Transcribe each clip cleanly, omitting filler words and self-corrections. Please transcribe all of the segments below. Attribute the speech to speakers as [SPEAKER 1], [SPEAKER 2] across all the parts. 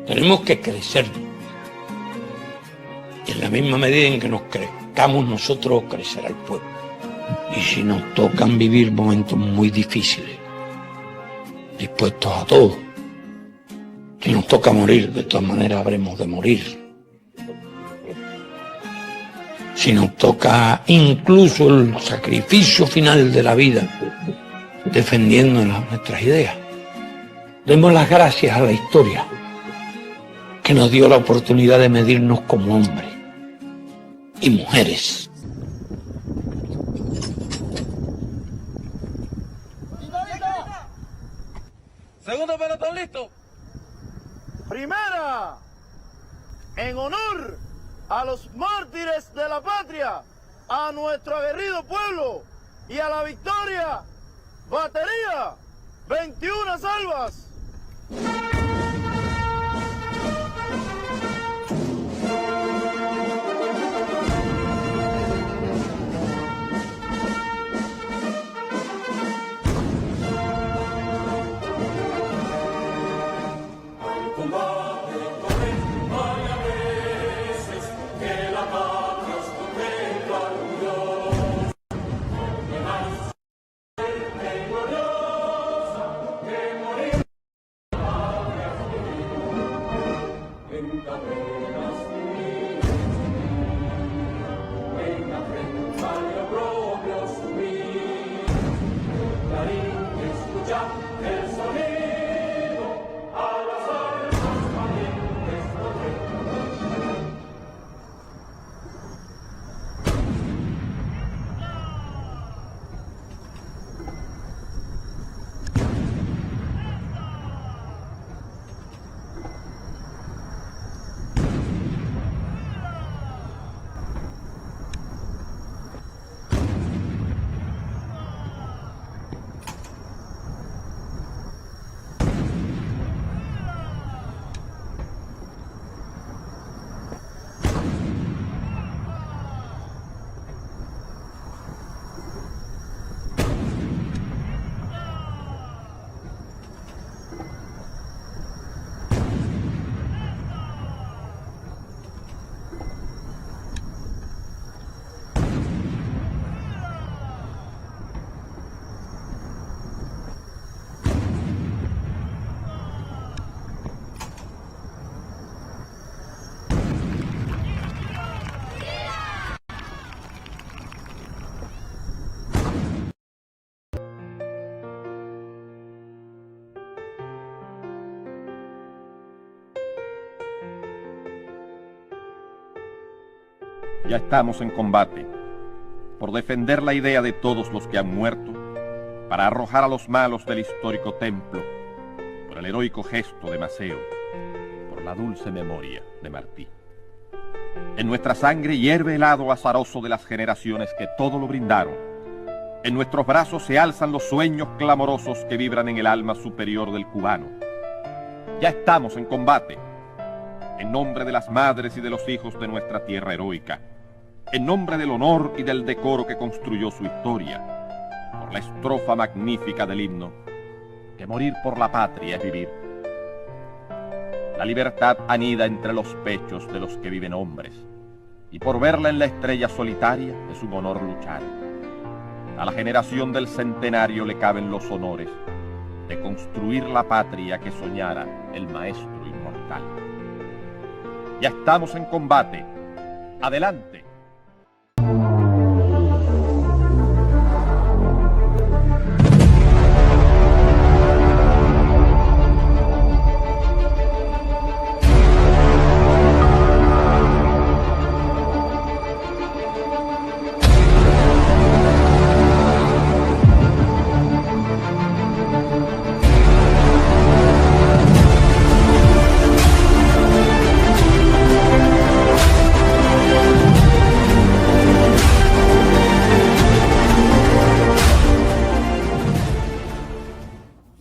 [SPEAKER 1] Tenemos que crecer. Y en la misma medida en que nos crezcamos nosotros, crecerá el pueblo. Y si nos tocan vivir momentos muy difíciles, dispuestos a todo, si nos toca morir, de todas maneras habremos de morir. Si nos toca incluso el sacrificio final de la vida, defendiendo nuestras ideas, demos las gracias a la historia, que nos dio la oportunidad de medirnos como hombres y mujeres.
[SPEAKER 2] Segundo pelotón listo.
[SPEAKER 3] Primera, en honor a los mártires de la patria, a nuestro aguerrido pueblo y a la victoria, batería, 21 salvas.
[SPEAKER 4] Ya estamos en combate, por defender la idea de todos los que han muerto, para arrojar a los malos del histórico templo, por el heroico gesto de Maceo, por la dulce memoria de Martí. En nuestra sangre hierve el hado azaroso de las generaciones que todo lo brindaron. En nuestros brazos se alzan los sueños clamorosos que vibran en el alma superior del cubano. Ya estamos en combate, en nombre de las madres y de los hijos de nuestra tierra heroica, en nombre del honor y del decoro que construyó su historia, por la estrofa magnífica del himno, que morir por la patria es vivir. La libertad anida entre los pechos de los que viven hombres, y por verla en la estrella solitaria es un honor luchar. A la generación del centenario le caben los honores de construir la patria que soñara el maestro inmortal. Ya estamos en combate. ¡Adelante!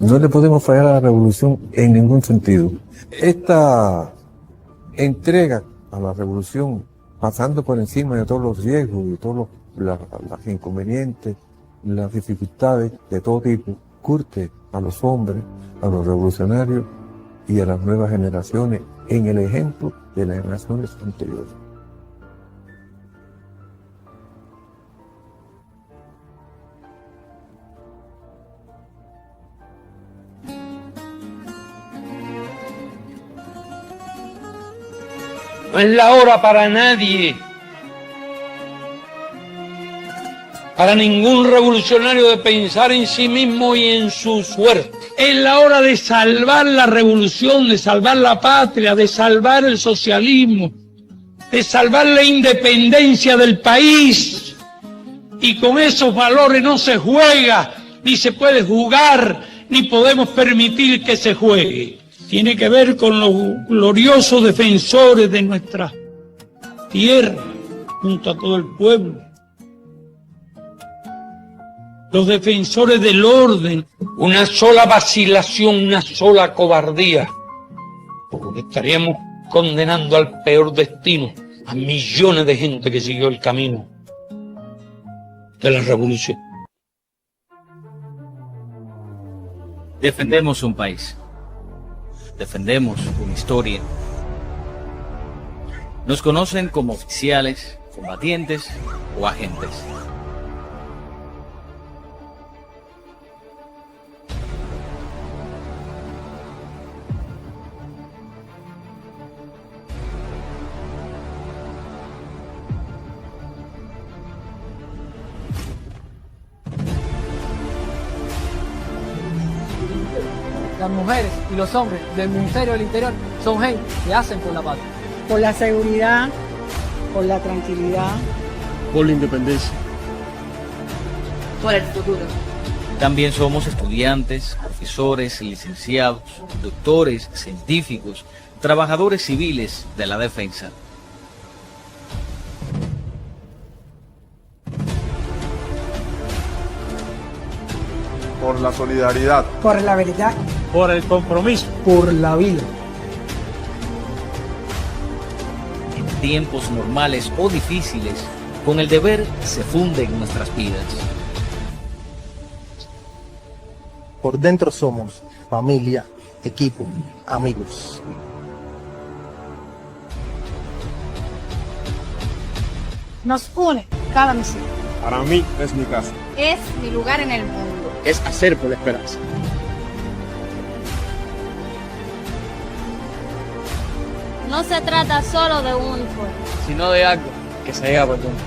[SPEAKER 5] No le podemos fallar a la revolución en ningún sentido. Esta entrega a la revolución, pasando por encima de todos los riesgos y todos los inconvenientes, las dificultades de todo tipo, curte a los hombres, a los revolucionarios y a las nuevas generaciones en el ejemplo de las generaciones anteriores.
[SPEAKER 1] No es la hora para nadie, para ningún revolucionario, de pensar en sí mismo y en su suerte. Es la hora de salvar la revolución, de salvar la patria, de salvar el socialismo, de salvar la independencia del país. Y con esos valores no se juega, ni se puede jugar, ni podemos permitir que se juegue. Tiene que ver con los gloriosos defensores de nuestra tierra, junto a todo el pueblo. Los defensores del orden. Una sola vacilación, una sola cobardía, porque estaríamos condenando al peor destino a millones de gente que siguió el camino de la revolución.
[SPEAKER 6] Defendemos un país. Defendemos una historia. Nos conocen como oficiales, combatientes o agentes.
[SPEAKER 7] Las mujeres y los hombres del Ministerio del Interior son gente que hacen por la patria.
[SPEAKER 8] Por la seguridad, por la tranquilidad.
[SPEAKER 9] Por la independencia.
[SPEAKER 10] Por el futuro.
[SPEAKER 6] También somos estudiantes, profesores, licenciados, doctores, científicos, trabajadores civiles de la defensa.
[SPEAKER 9] Por la solidaridad.
[SPEAKER 8] Por la verdad.
[SPEAKER 7] Por el compromiso.
[SPEAKER 8] Por la vida.
[SPEAKER 6] En tiempos normales o difíciles, con el deber se funden nuestras vidas.
[SPEAKER 11] Por dentro somos familia, equipo, amigos.
[SPEAKER 8] Nos une cada misión.
[SPEAKER 9] Para mí es mi casa.
[SPEAKER 10] Es mi lugar en el mundo.
[SPEAKER 9] Es hacer por la esperanza.
[SPEAKER 10] No se trata solo de un uniforme,
[SPEAKER 7] Sino de algo que se llega por dentro.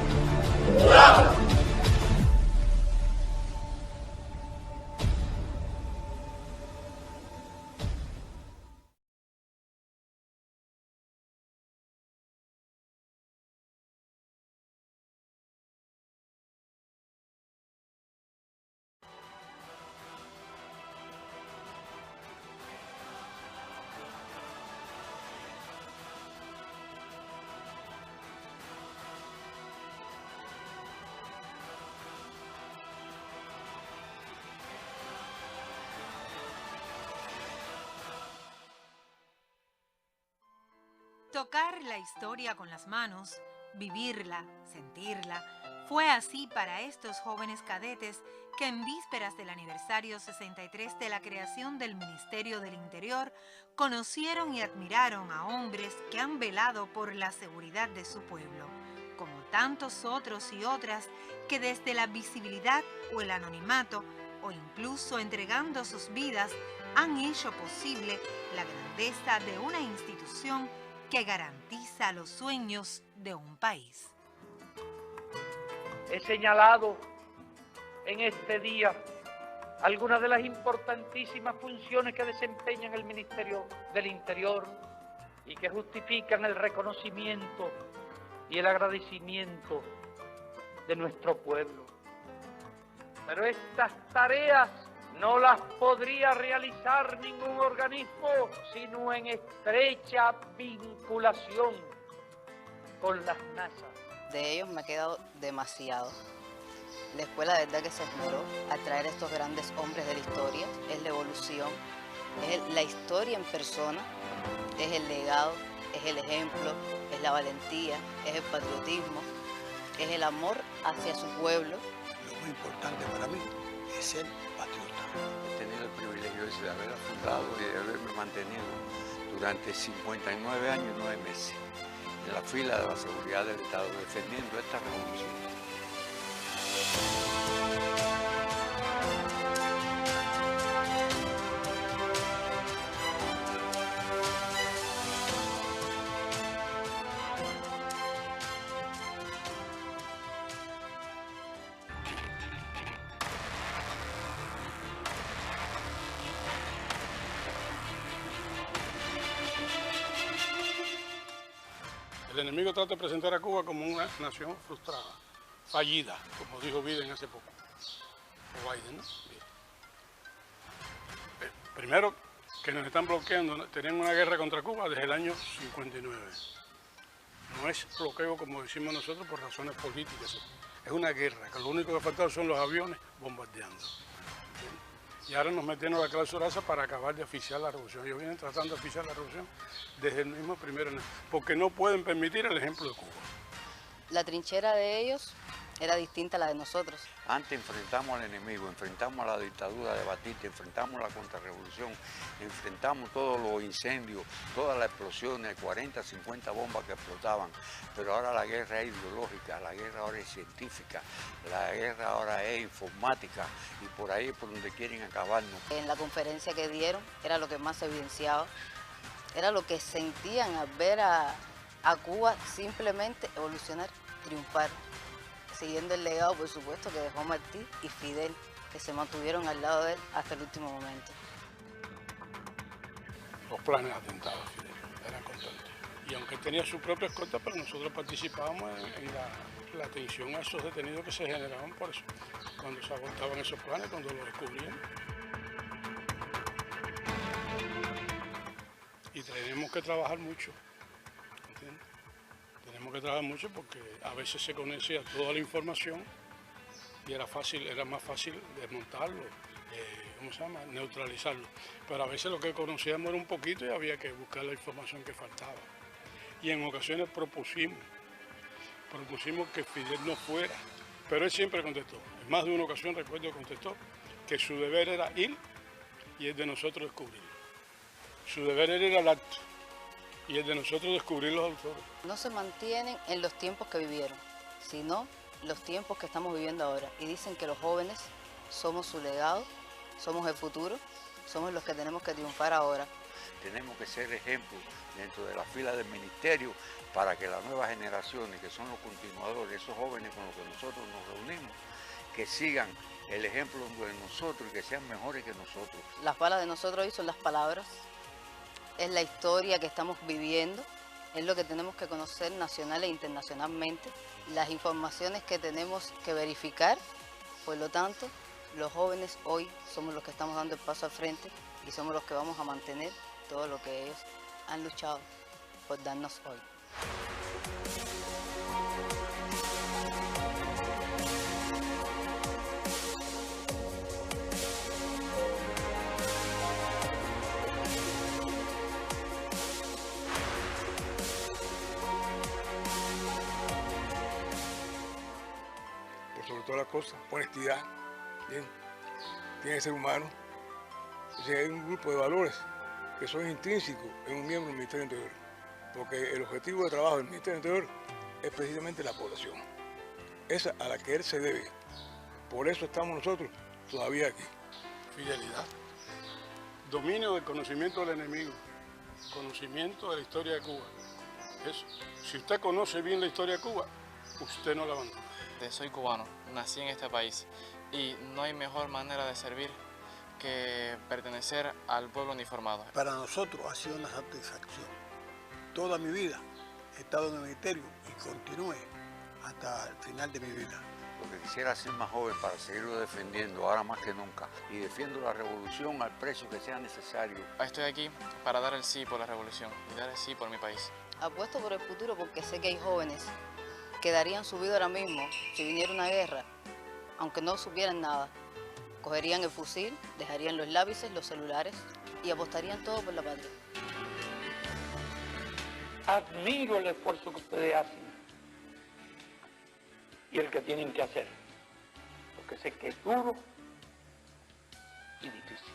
[SPEAKER 12] Tocar la historia con las manos, vivirla, sentirla, fue así para estos jóvenes cadetes que en vísperas del aniversario 63 de la creación del Ministerio del Interior conocieron y admiraron a hombres que han velado por la seguridad de su pueblo, como tantos otros y otras que desde la visibilidad o el anonimato, o incluso entregando sus vidas, han hecho posible la grandeza de una institución que garantiza los sueños de un país.
[SPEAKER 13] He señalado en este día algunas de las importantísimas funciones que desempeña el Ministerio del Interior y que justifican el reconocimiento y el agradecimiento de nuestro pueblo. Pero estas tareas no las podría realizar ningún organismo sino en estrecha vinculación con las masas.
[SPEAKER 14] De ellos me he quedado demasiado. La escuela de verdad que se esmeró a traer a estos grandes hombres de la historia. Es la evolución, es la historia en persona, es el legado, es el ejemplo, es la valentía, es el patriotismo, es el amor hacia su pueblo.
[SPEAKER 15] Lo muy importante para mí es ser patriota.
[SPEAKER 16] He tenido el privilegio de haberla fundado y de haberme mantenido durante 59 años y 9 meses en la fila de la seguridad del Estado defendiendo esta revolución.
[SPEAKER 17] El enemigo trata de presentar a Cuba como una nación frustrada, fallida, como dijo Biden hace poco. O Biden, ¿no? Primero, que nos están bloqueando, tenemos una guerra contra Cuba desde el año 59. No es bloqueo como decimos nosotros por razones políticas, es una guerra, que lo único que ha faltado son los aviones bombardeando. Y ahora nos metieron la cláusula esa para acabar de oficiar la revolución. Ellos vienen tratando de oficiar la revolución desde el mismo primero, porque no pueden permitir el ejemplo de Cuba.
[SPEAKER 14] La trinchera de ellos era distinta a la de nosotros.
[SPEAKER 16] Antes enfrentamos al enemigo, enfrentamos a la dictadura de Batista, enfrentamos la contrarrevolución, enfrentamos todos los incendios, todas las explosiones, 40, 50 bombas que explotaban. Pero ahora la guerra es ideológica, la guerra ahora es científica, la guerra ahora es informática y por ahí es por donde quieren acabarnos.
[SPEAKER 14] En la conferencia que dieron era lo que más se evidenciaba, era lo que sentían al ver a Cuba simplemente evolucionar, triunfar, siguiendo el legado, por supuesto, que dejó Martí y Fidel, que se mantuvieron al lado de él hasta el último momento.
[SPEAKER 17] Los planes atentados, Fidel, eran constantes. Y aunque tenía su propia escolta, pero nosotros participábamos en la atención a esos detenidos que se generaban por eso, cuando se abortaban esos planes, cuando los descubrían. Y tenemos que trabajar mucho, ¿entiendes? Tenemos que trabajar mucho porque a veces se conocía toda la información y era más fácil desmontarlo, neutralizarlo. Pero a veces lo que conocíamos era un poquito y había que buscar la información que faltaba. Y en ocasiones propusimos que Fidel no fuera, pero él siempre contestó. En más de una ocasión recuerdo contestó que su deber era ir y el de nosotros descubrirlo. Su deber era ir al acto y el de nosotros descubrir los autores.
[SPEAKER 14] No se mantienen en los tiempos que vivieron, sino los tiempos que estamos viviendo ahora. Y dicen que los jóvenes somos su legado, somos el futuro, somos los que tenemos que triunfar ahora.
[SPEAKER 16] Tenemos que ser ejemplo dentro de la fila del ministerio para que las nuevas generaciones, que son los continuadores, esos jóvenes con los que nosotros nos reunimos, que sigan el ejemplo de nosotros y que sean mejores que nosotros.
[SPEAKER 14] Las balas de nosotros hoy son las palabras, es la historia que estamos viviendo, es lo que tenemos que conocer nacional e internacionalmente, las informaciones que tenemos que verificar. Por lo tanto, los jóvenes hoy somos los que estamos dando el paso al frente y somos los que vamos a mantener todo lo que ellos han luchado por darnos hoy.
[SPEAKER 17] Sobre todas las cosas, honestidad, bien, tiene que ser humano. Hay un grupo de valores que son intrínsecos en un miembro del Ministerio del Interior, porque el objetivo de trabajo del Ministerio del Interior es precisamente la población, esa a la que él se debe. Por eso estamos nosotros todavía aquí. Fidelidad, dominio del conocimiento del enemigo, conocimiento de la historia de Cuba. Eso. Si usted conoce bien la historia de Cuba, usted no la abandona.
[SPEAKER 18] Soy cubano, nací en este país y no hay mejor manera de servir que pertenecer al pueblo uniformado.
[SPEAKER 15] Para nosotros ha sido una satisfacción. Toda mi vida he estado en el ministerio y continúe hasta el final de mi vida.
[SPEAKER 16] Lo que quisiera ser más joven para seguirlo defendiendo ahora más que nunca y defiendo la revolución al precio que sea necesario.
[SPEAKER 18] Estoy aquí para dar el sí por la revolución y dar el sí por mi país.
[SPEAKER 14] Apuesto por el futuro porque sé que hay jóvenes que darían su vida ahora mismo si viniera una guerra aunque no supieran nada. Cogerían el fusil, dejarían los lápices, los celulares y apostarían todo por la patria.
[SPEAKER 1] Admiro el esfuerzo que ustedes hacen y el que tienen que hacer, porque sé que es duro y difícil.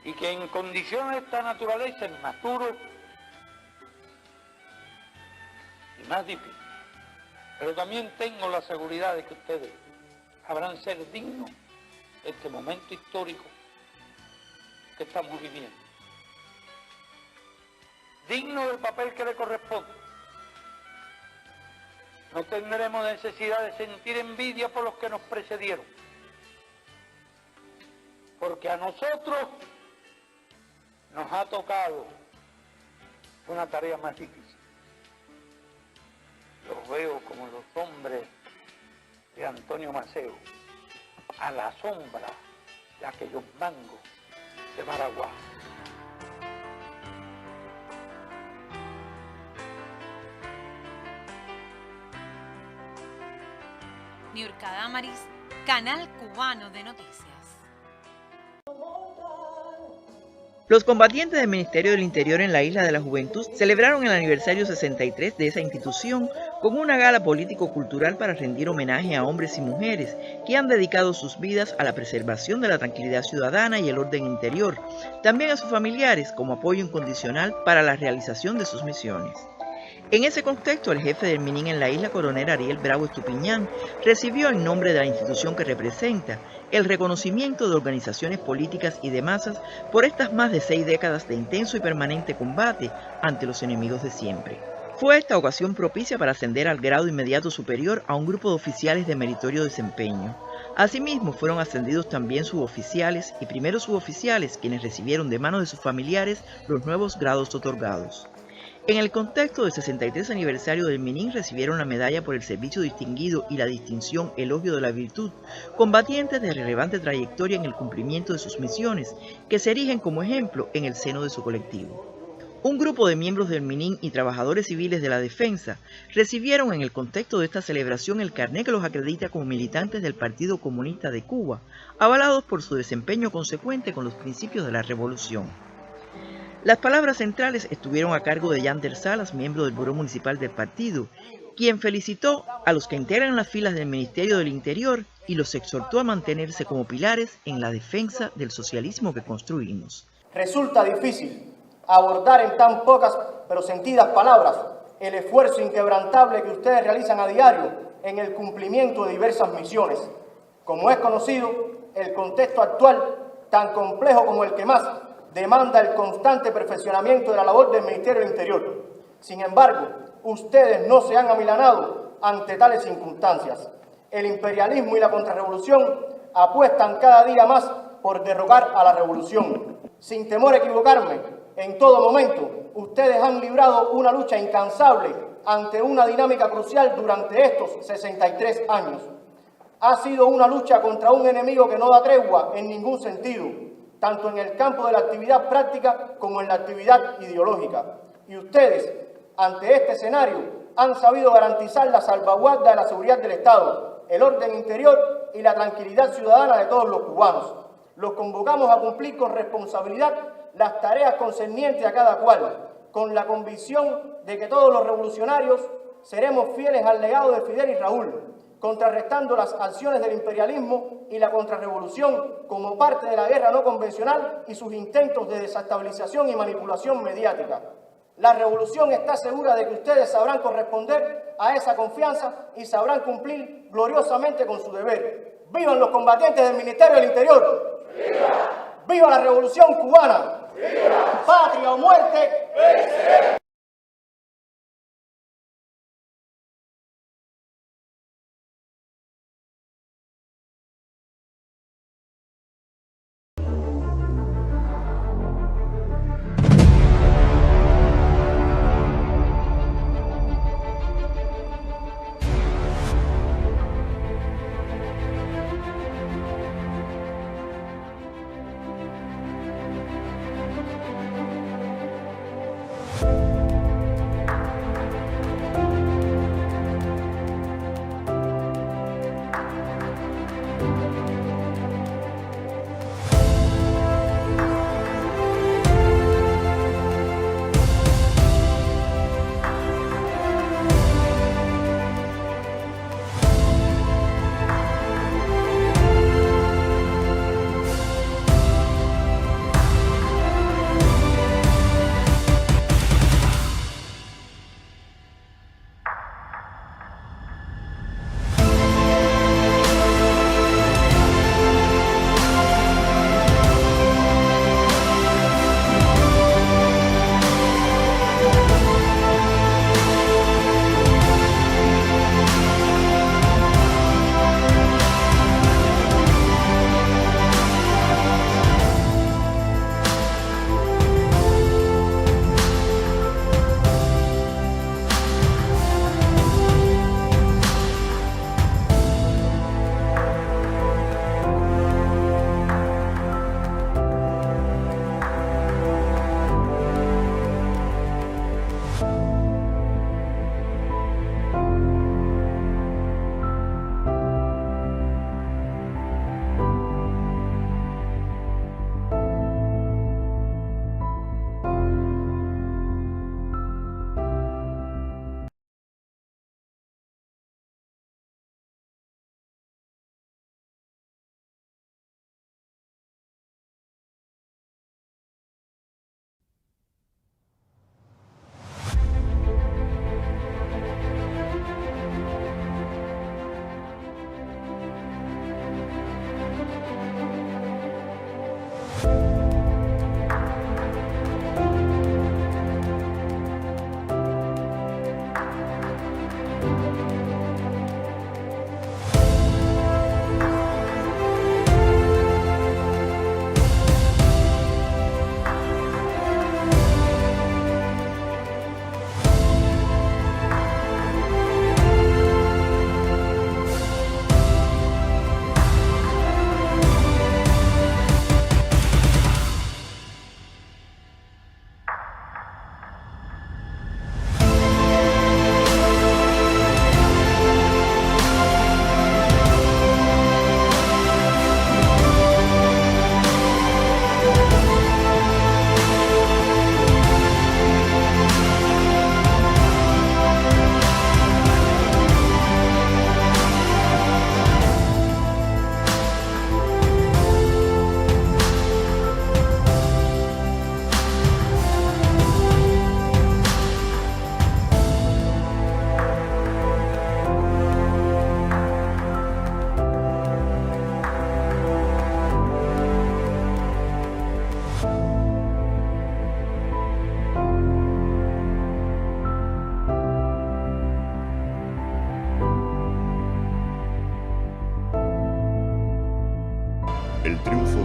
[SPEAKER 1] Y que en condiciones de esta naturaleza es más duro y más difícil. Pero también tengo la seguridad de que ustedes sabrán ser dignos de este momento histórico que estamos viviendo. Dignos del papel que le corresponde. No tendremos necesidad de sentir envidia por los que nos precedieron. Porque a nosotros nos ha tocado una tarea más difícil. Los veo como los hombres de Antonio Maceo, a la sombra de aquellos mangos de Maragua.
[SPEAKER 12] Niurka Damaris, Canal Cubano de Noticias.
[SPEAKER 19] Los combatientes del Ministerio del Interior en la Isla de la Juventud celebraron el aniversario 63 de esa institución con una gala político-cultural para rendir homenaje a hombres y mujeres que han dedicado sus vidas a la preservación de la tranquilidad ciudadana y el orden interior, también a sus familiares como apoyo incondicional para la realización de sus misiones. En ese contexto, el jefe del MININ en la isla, coronel Ariel Bravo Estupiñán, recibió en nombre de la institución que representa el reconocimiento de organizaciones políticas y de masas por estas más de 6 décadas de intenso y permanente combate ante los enemigos de siempre. Fue esta ocasión propicia para ascender al grado inmediato superior a un grupo de oficiales de meritorio desempeño. Asimismo, fueron ascendidos también suboficiales y primeros suboficiales, quienes recibieron de manos de sus familiares los nuevos grados otorgados. En el contexto del 63 aniversario del MININ recibieron la medalla por el servicio distinguido y la distinción Elogio de la Virtud, combatientes de relevante trayectoria en el cumplimiento de sus misiones, que se erigen como ejemplo en el seno de su colectivo. Un grupo de miembros del MININ y trabajadores civiles de la defensa recibieron en el contexto de esta celebración el carnet que los acredita como militantes del Partido Comunista de Cuba, avalados por su desempeño consecuente con los principios de la revolución. Las palabras centrales estuvieron a cargo de Yander Salas, miembro del Buró Municipal del partido, quien felicitó a los que integran las filas del Ministerio del Interior y los exhortó a mantenerse como pilares en la defensa del socialismo que construimos.
[SPEAKER 11] Resulta difícil abordar en tan pocas pero sentidas palabras el esfuerzo inquebrantable que ustedes realizan a diario en el cumplimiento de diversas misiones. Como es conocido, el contexto actual, tan complejo como el que más, demanda el constante perfeccionamiento de la labor del Ministerio del Interior. Sin embargo, ustedes no se han amilanado ante tales circunstancias. El imperialismo y la contrarrevolución apuestan cada día más por derrocar a la revolución. Sin temor a equivocarme, en todo momento, ustedes han librado una lucha incansable ante una dinámica crucial durante estos 63 años. Ha sido una lucha contra un enemigo que no da tregua en ningún sentido, tanto en el campo de la actividad práctica como en la actividad ideológica. Y ustedes, ante este escenario, han sabido garantizar la salvaguarda de la seguridad del Estado, el orden interior y la tranquilidad ciudadana de todos los cubanos. Los convocamos a cumplir con responsabilidad las tareas concernientes a cada cual, con la convicción de que todos los revolucionarios seremos fieles al legado de Fidel y Raúl, contrarrestando las acciones del imperialismo y la contrarrevolución como parte de la guerra no convencional y sus intentos de desestabilización y manipulación mediática. La revolución está segura de que ustedes sabrán corresponder a esa confianza y sabrán cumplir gloriosamente con su deber. ¡Vivan los combatientes del Ministerio del Interior! ¡Viva! ¡Viva la revolución cubana! ¡Viva! ¡Patria o muerte! ¡Venceremos!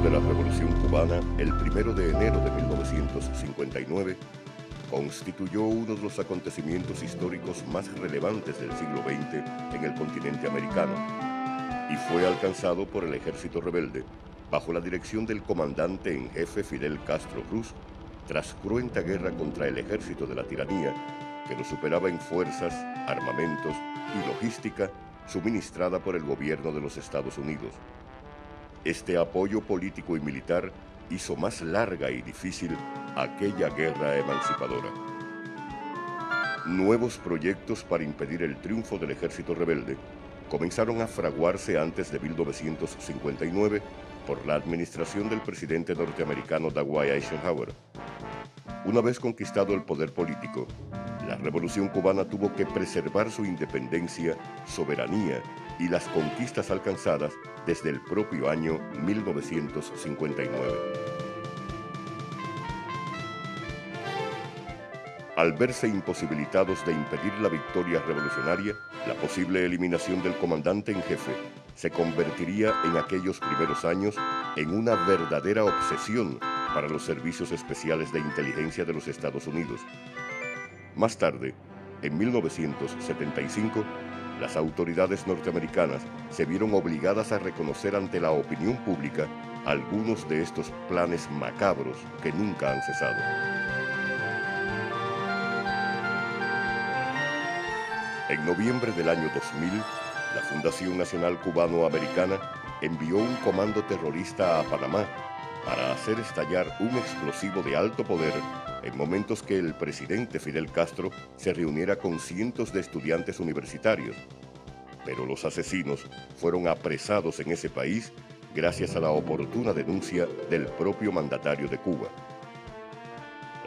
[SPEAKER 20] de la Revolución Cubana, el 1 de enero de 1959, constituyó uno de los acontecimientos históricos más relevantes del siglo XX en el continente americano y fue alcanzado por el ejército rebelde bajo la dirección del comandante en jefe Fidel Castro Ruz, tras cruenta guerra contra el ejército de la tiranía, que lo superaba en fuerzas, armamentos y logística suministrada por el gobierno de los Estados Unidos. Este apoyo político y militar hizo más larga y difícil aquella guerra emancipadora. Nuevos proyectos para impedir el triunfo del ejército rebelde comenzaron a fraguarse antes de 1959 por la administración del presidente norteamericano Dwight Eisenhower. Una vez conquistado el poder político, la Revolución Cubana tuvo que preservar su independencia, soberanía y las conquistas alcanzadas desde el propio año 1959. Al verse imposibilitados de impedir la victoria revolucionaria, la posible eliminación del comandante en jefe se convertiría en aquellos primeros años en una verdadera obsesión para los servicios especiales de inteligencia de los Estados Unidos. Más tarde, en 1975, las autoridades norteamericanas se vieron obligadas a reconocer ante la opinión pública algunos de estos planes macabros que nunca han cesado. En noviembre del año 2000, la Fundación Nacional Cubano-Americana envió un comando terrorista a Panamá para hacer estallar un explosivo de alto poder en momentos que el presidente Fidel Castro se reuniera con cientos de estudiantes universitarios. Pero los asesinos fueron apresados en ese país gracias a la oportuna denuncia del propio mandatario de Cuba.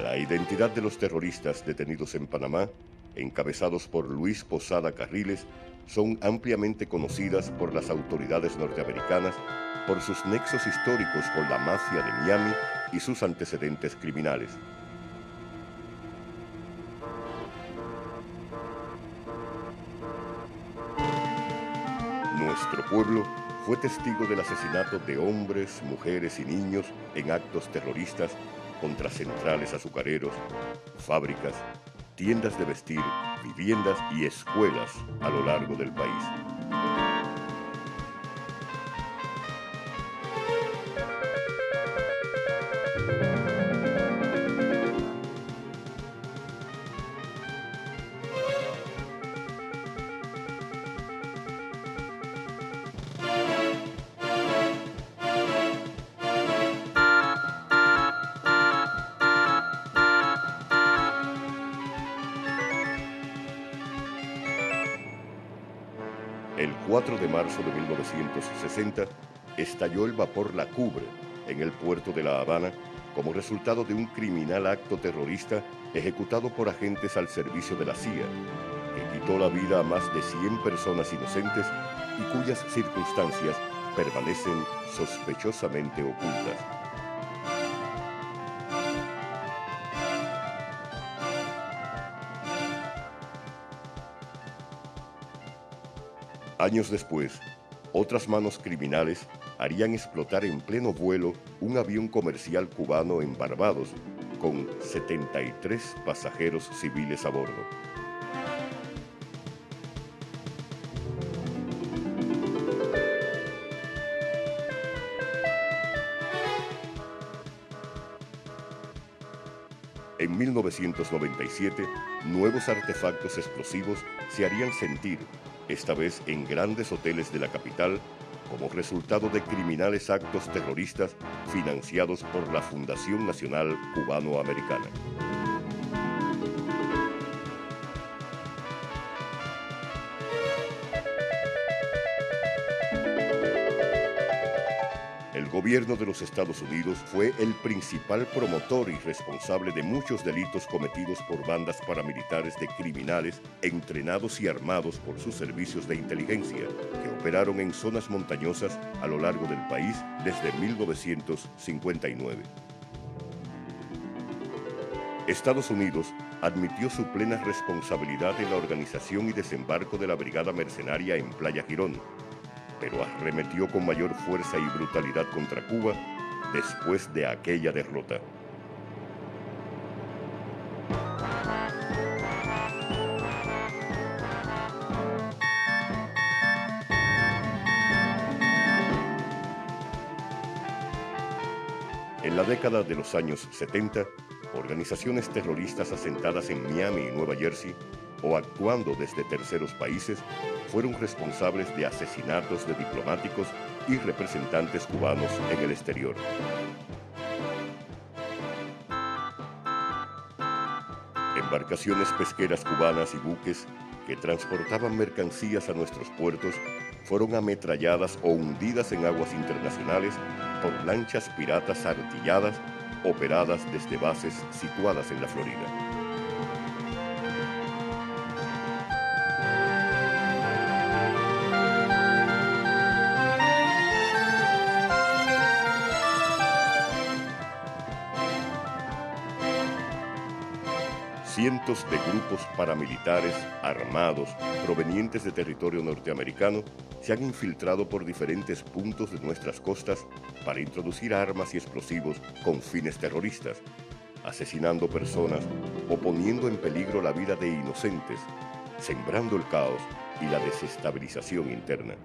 [SPEAKER 20] La identidad de los terroristas detenidos en Panamá, encabezados por Luis Posada Carriles, son ampliamente conocidas por las autoridades norteamericanas por sus nexos históricos con la mafia de Miami y sus antecedentes criminales. Nuestro pueblo fue testigo del asesinato de hombres, mujeres y niños en actos terroristas contra centrales azucareros, fábricas, tiendas de vestir, viviendas y escuelas a lo largo del país. El 4 de marzo de 1960 estalló el vapor La Cubre en el puerto de La Habana como resultado de un criminal acto terrorista ejecutado por agentes al servicio de la CIA, que quitó la vida a más de 100 personas inocentes y cuyas circunstancias permanecen sospechosamente ocultas. Años después, otras manos criminales harían explotar en pleno vuelo un avión comercial cubano en Barbados, con 73 pasajeros civiles a bordo. En 1997, nuevos artefactos explosivos se harían sentir, esta vez en grandes hoteles de la capital, como resultado de criminales actos terroristas financiados por la Fundación Nacional Cubano-Americana. El gobierno de los Estados Unidos fue el principal promotor y responsable de muchos delitos cometidos por bandas paramilitares de criminales entrenados y armados por sus servicios de inteligencia, que operaron en zonas montañosas a lo largo del país desde 1959. Estados Unidos admitió su plena responsabilidad en la organización y desembarco de la Brigada Mercenaria en Playa Girón, pero arremetió con mayor fuerza y brutalidad contra Cuba después de aquella derrota. En la década de los años 70, organizaciones terroristas asentadas en Miami y Nueva Jersey, o actuando desde terceros países, fueron responsables de asesinatos de diplomáticos y representantes cubanos en el exterior. Embarcaciones pesqueras cubanas y buques que transportaban mercancías a nuestros puertos fueron ametralladas o hundidas en aguas internacionales por lanchas piratas artilladas operadas desde bases situadas en la Florida. Cientos de grupos paramilitares armados provenientes de territorio norteamericano se han infiltrado por diferentes puntos de nuestras costas para introducir armas y explosivos con fines terroristas, asesinando personas o poniendo en peligro la vida de inocentes, sembrando el caos y la desestabilización interna.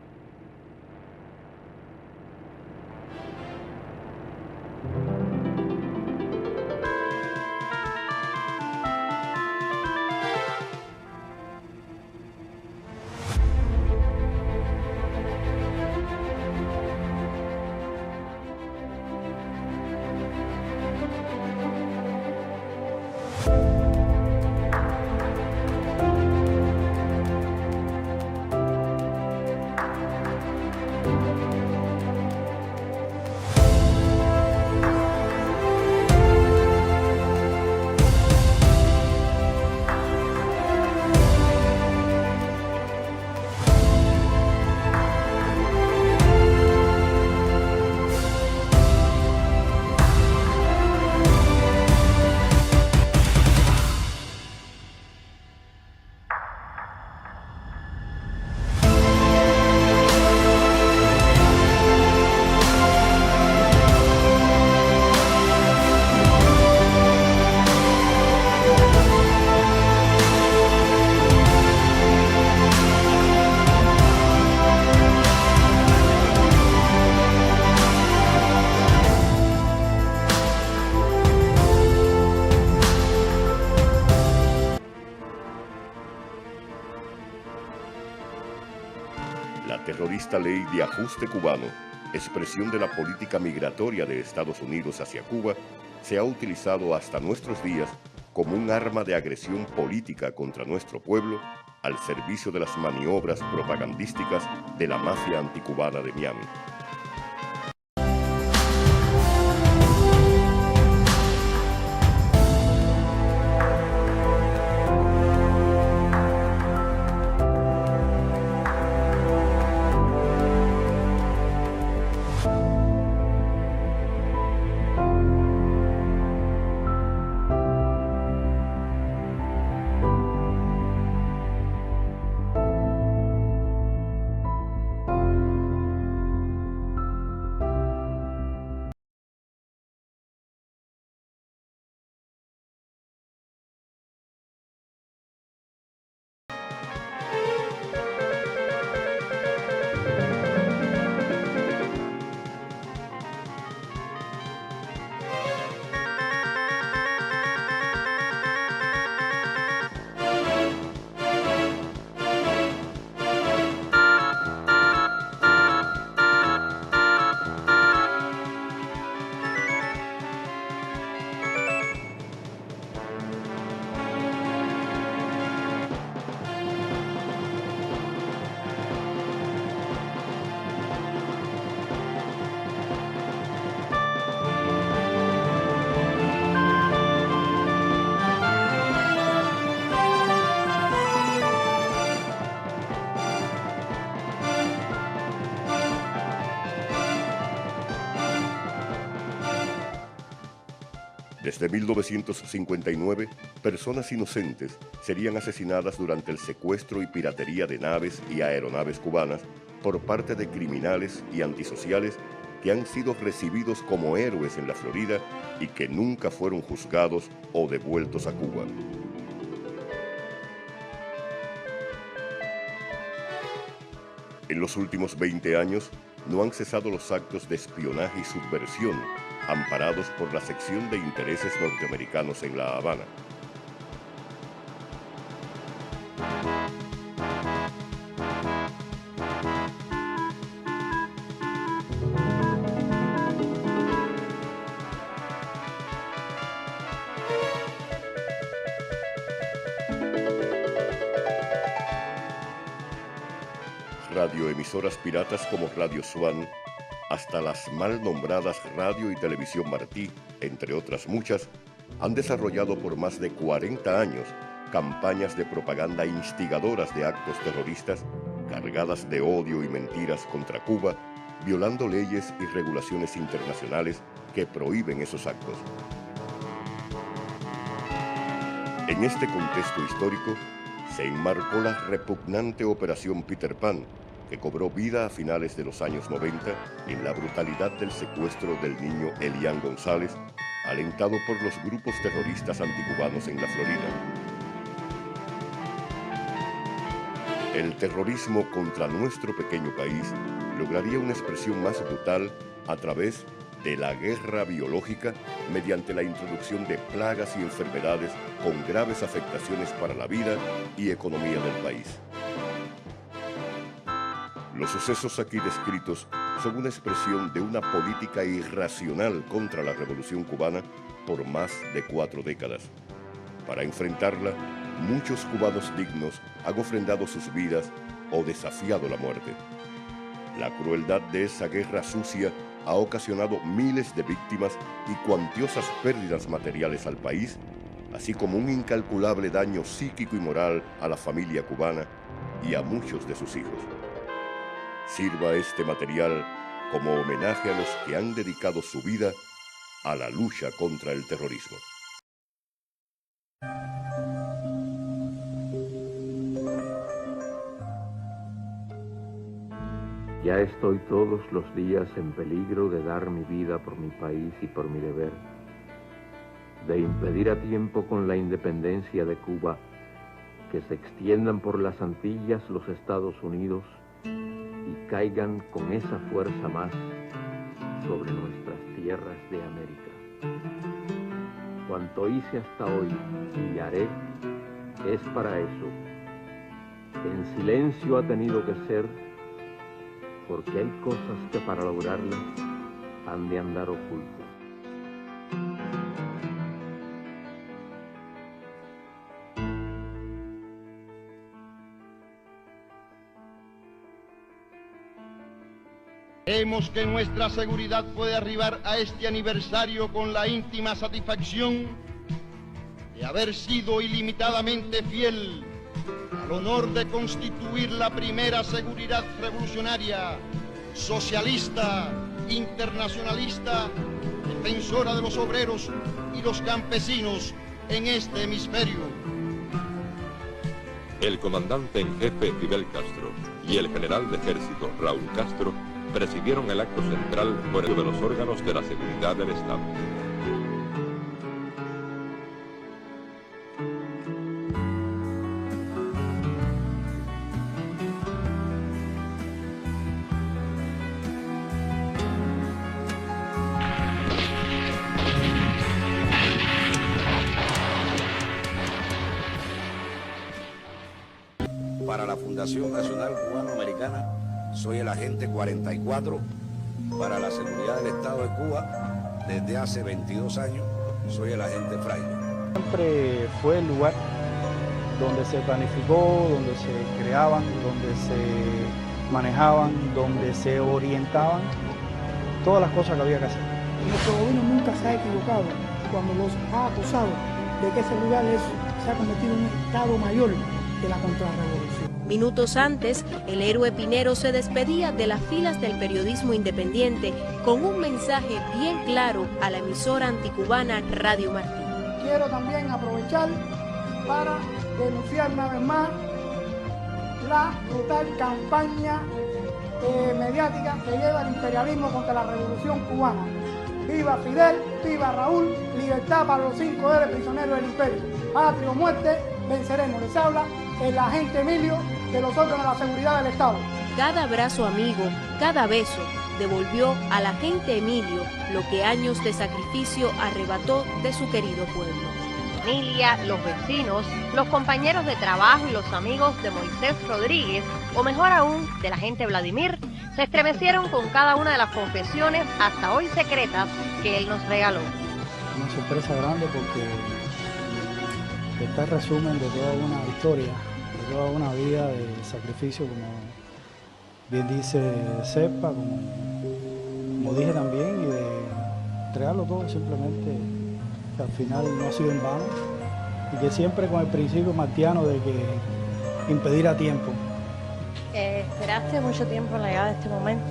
[SPEAKER 20] La terrorista ley de ajuste cubano, expresión de la política migratoria de Estados Unidos hacia Cuba, se ha utilizado hasta nuestros días como un arma de agresión política contra nuestro pueblo al servicio de las maniobras propagandísticas de la mafia anticubana de Miami. Desde 1959, personas inocentes serían asesinadas durante el secuestro y piratería de naves y aeronaves cubanas por parte de criminales y antisociales que han sido recibidos como héroes en la Florida y que nunca fueron juzgados o devueltos a Cuba. En los últimos 20 años no han cesado los actos de espionaje y subversión amparados por la sección de intereses norteamericanos en La Habana. Radioemisoras piratas como Radio Swan, hasta las mal nombradas Radio y Televisión Martí, entre otras muchas, han desarrollado por más de 40 años campañas de propaganda instigadoras de actos terroristas, cargadas de odio y mentiras contra Cuba, violando leyes y regulaciones internacionales que prohíben esos actos. En este contexto histórico, se enmarcó la repugnante Operación Peter Pan, que cobró vida a finales de los años 90 en la brutalidad del secuestro del niño Elian González, alentado por los grupos terroristas anticubanos en la Florida. El terrorismo contra nuestro pequeño país lograría una expresión más brutal a través de la guerra biológica mediante la introducción de plagas y enfermedades con graves afectaciones para la vida y economía del país. Los sucesos aquí descritos son una expresión de una política irracional contra la Revolución Cubana por más de 4 décadas. Para enfrentarla, muchos cubanos dignos han ofrendado sus vidas o desafiado la muerte. La crueldad de esa guerra sucia ha ocasionado miles de víctimas y cuantiosas pérdidas materiales al país, así como un incalculable daño psíquico y moral a la familia cubana y a muchos de sus hijos. Sirva este material como homenaje a los que han dedicado su vida a la lucha contra el terrorismo.
[SPEAKER 21] Ya estoy todos los días en peligro de dar mi vida por mi país y por mi deber, de impedir a tiempo con la independencia de Cuba que se extiendan por las Antillas los Estados Unidos y caigan con esa fuerza más sobre nuestras tierras de América. Cuanto hice hasta hoy y haré es para eso. En silencio ha tenido que ser, porque hay cosas que para lograrlas han de andar ocultas.
[SPEAKER 22] Creemos que nuestra seguridad puede arribar a este aniversario con la íntima satisfacción de haber sido ilimitadamente fiel al honor de constituir la primera seguridad revolucionaria, socialista, internacionalista, defensora de los obreros y los campesinos en este hemisferio.
[SPEAKER 4] El comandante en jefe Fidel Castro y el general de ejército Raúl Castro presidieron el acto central por el de los órganos de la seguridad del Estado.
[SPEAKER 23] Para la Fundación Nacional Cubano-Americana, soy el agente 44 para la seguridad del Estado de Cuba. Desde hace 22 años soy el agente Fraile.
[SPEAKER 24] Siempre fue el lugar donde se planificó, donde se creaban, donde se manejaban, donde se orientaban todas las cosas que había que hacer.
[SPEAKER 8] Nuestro gobierno nunca se ha equivocado cuando los ha acusado de que ese lugar se ha convertido en un Estado mayor de la contrarrevolución.
[SPEAKER 25] Minutos antes, el héroe Pinero se despedía de las filas del periodismo independiente con un mensaje bien claro a la emisora anticubana Radio Martí.
[SPEAKER 8] Quiero también aprovechar para denunciar una vez más la brutal campaña mediática que lleva el imperialismo contra la revolución cubana. Viva Fidel, viva Raúl, libertad para los 5 héroes prisioneros del imperio. Patria o muerte, venceremos. Les habla el agente Emilio de los órganos de la seguridad del Estado.
[SPEAKER 25] Cada abrazo amigo, cada beso, devolvió al agente Emilio lo que años de sacrificio arrebató de su querido pueblo.
[SPEAKER 2] La familia, los vecinos, los compañeros de trabajo y los amigos de Moisés Rodríguez, o mejor aún, del agente Vladimir, se estremecieron con cada una de las confesiones, hasta hoy secretas, que él nos regaló.
[SPEAKER 24] Una sorpresa grande porque está el resumen de toda una historia, de toda una vida de sacrificio, como bien dice Cepa, como dije también, y de entregarlo todo simplemente, que al final no ha sido en vano, y que siempre con el principio martiano de que impedir a tiempo.
[SPEAKER 2] ¿Esperaste mucho tiempo en la llegada de este momento?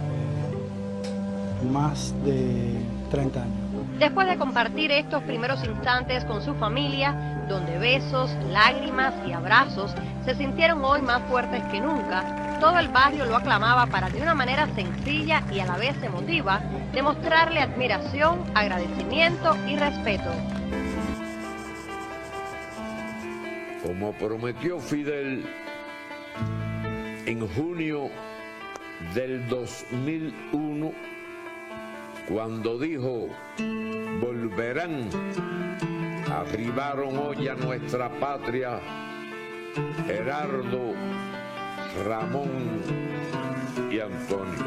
[SPEAKER 24] Más de 30 años.
[SPEAKER 2] Después de compartir estos primeros instantes con su familia, donde besos, lágrimas y abrazos se sintieron hoy más fuertes que nunca, todo el barrio lo aclamaba para, de una manera sencilla y a la vez emotiva, demostrarle admiración, agradecimiento y respeto.
[SPEAKER 3] Como prometió Fidel en junio del 2001, cuando dijo, volverán, arribaron hoy a nuestra patria Gerardo, Ramón y Antonio.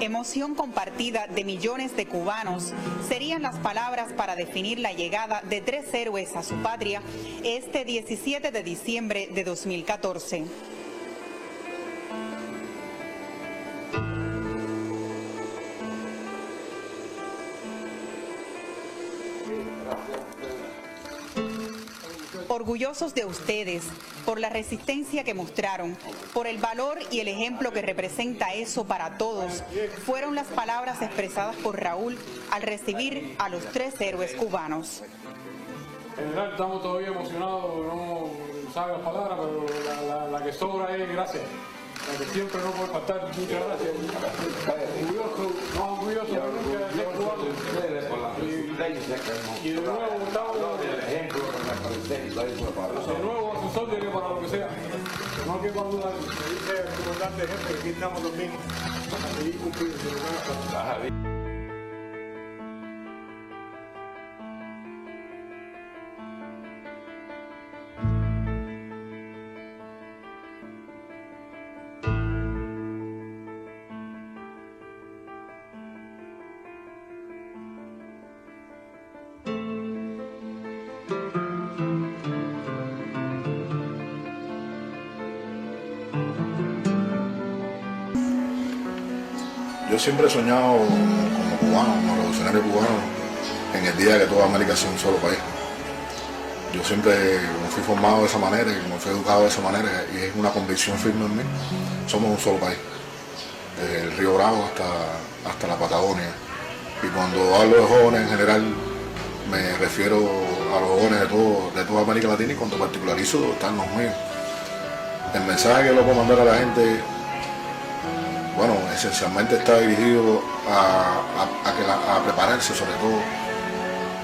[SPEAKER 5] Emoción compartida de millones de cubanos serían las palabras para definir la llegada de 3 héroes a su patria este 17 de diciembre de 2014. Orgullosos de ustedes, por la resistencia que mostraron, por el valor y el ejemplo que representa eso para todos, fueron las palabras expresadas por Raúl al recibir a los 3 héroes cubanos.
[SPEAKER 17] En general estamos todavía emocionados, no sabe las palabras, pero la que sobra es gracias. La que siempre no puede faltar, muchas gracias. Orgulloso de nunca ser cubano. Y de nuevo estamos de nuevo a sus órdenes para lo que sea. No que cuando me dice el comandante jefe que aquí estamos los mismos para seguir cumpliendo.
[SPEAKER 6] Yo siempre he soñado como cubano, como revolucionario cubano, en el día que toda América sea un solo país. Yo siempre me fui formado de esa manera y me fui educado de esa manera, y es una convicción firme en mí. Somos un solo país, desde el Río Bravo hasta la Patagonia. Y cuando hablo de jóvenes en general, me refiero a los jóvenes de toda América Latina, y cuando particularizo están los míos. El mensaje que le puedo mandar a la gente, bueno, esencialmente está dirigido a prepararse, sobre todo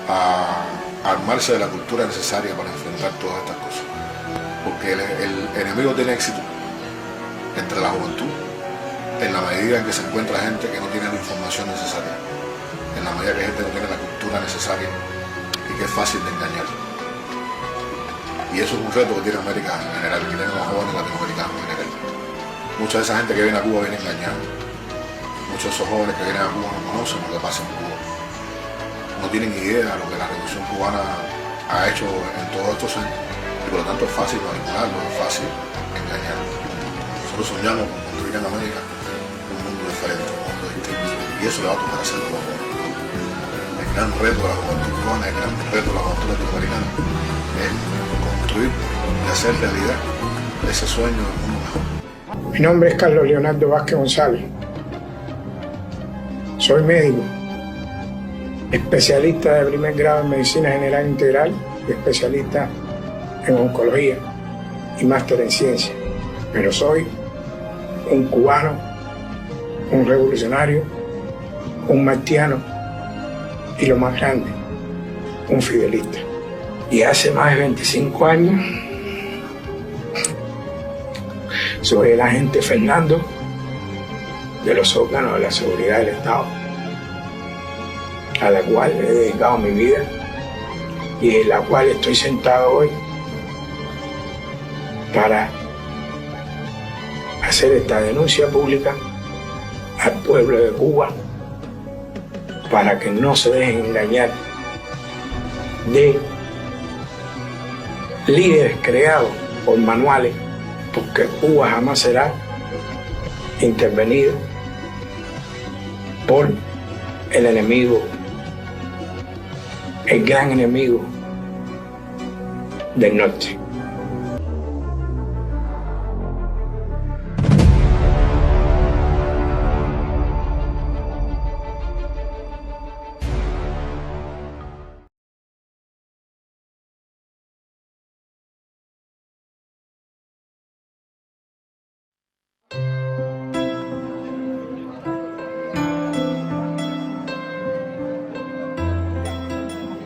[SPEAKER 6] a armarse de la cultura necesaria para enfrentar todas estas cosas. Porque el enemigo tiene éxito entre la juventud en la medida en que se encuentra gente que no tiene la información necesaria, en la medida que gente no tiene la cultura necesaria y que es fácil de engañar. Y eso es un reto que tiene América en general, que tienen los jóvenes latinoamericanos en general. Mucha de esa gente que viene a Cuba viene engañada. Muchos de esos jóvenes que vienen a Cuba no conocen lo que pasa en Cuba. No tienen idea de lo que la revolución cubana ha hecho en todos estos años. Y por lo tanto es fácil manipularlo, es fácil engañarlo. Nosotros soñamos con construir en América un mundo diferente, un mundo distinto. Y eso le va a tocar hacerlo a los jóvenes. El gran reto de la juventud cubana, el gran reto de la juventud latinoamericana es construir y hacer realidad ese sueño del mundo mejor.
[SPEAKER 9] Mi nombre es Carlos Leonardo Vázquez González. Soy médico, especialista de primer grado en Medicina General Integral y especialista en oncología y máster en ciencia. Pero soy un cubano, un revolucionario, un martiano y lo más grande, un fidelista. Y hace más de 25 años soy el agente Fernando de los órganos de la seguridad del Estado, a la cual he dedicado mi vida y en la cual estoy sentado hoy para hacer esta denuncia pública al pueblo de Cuba para que no se dejen engañar de líderes creados por manuales, porque Cuba jamás será intervenido por el enemigo, el gran enemigo del norte.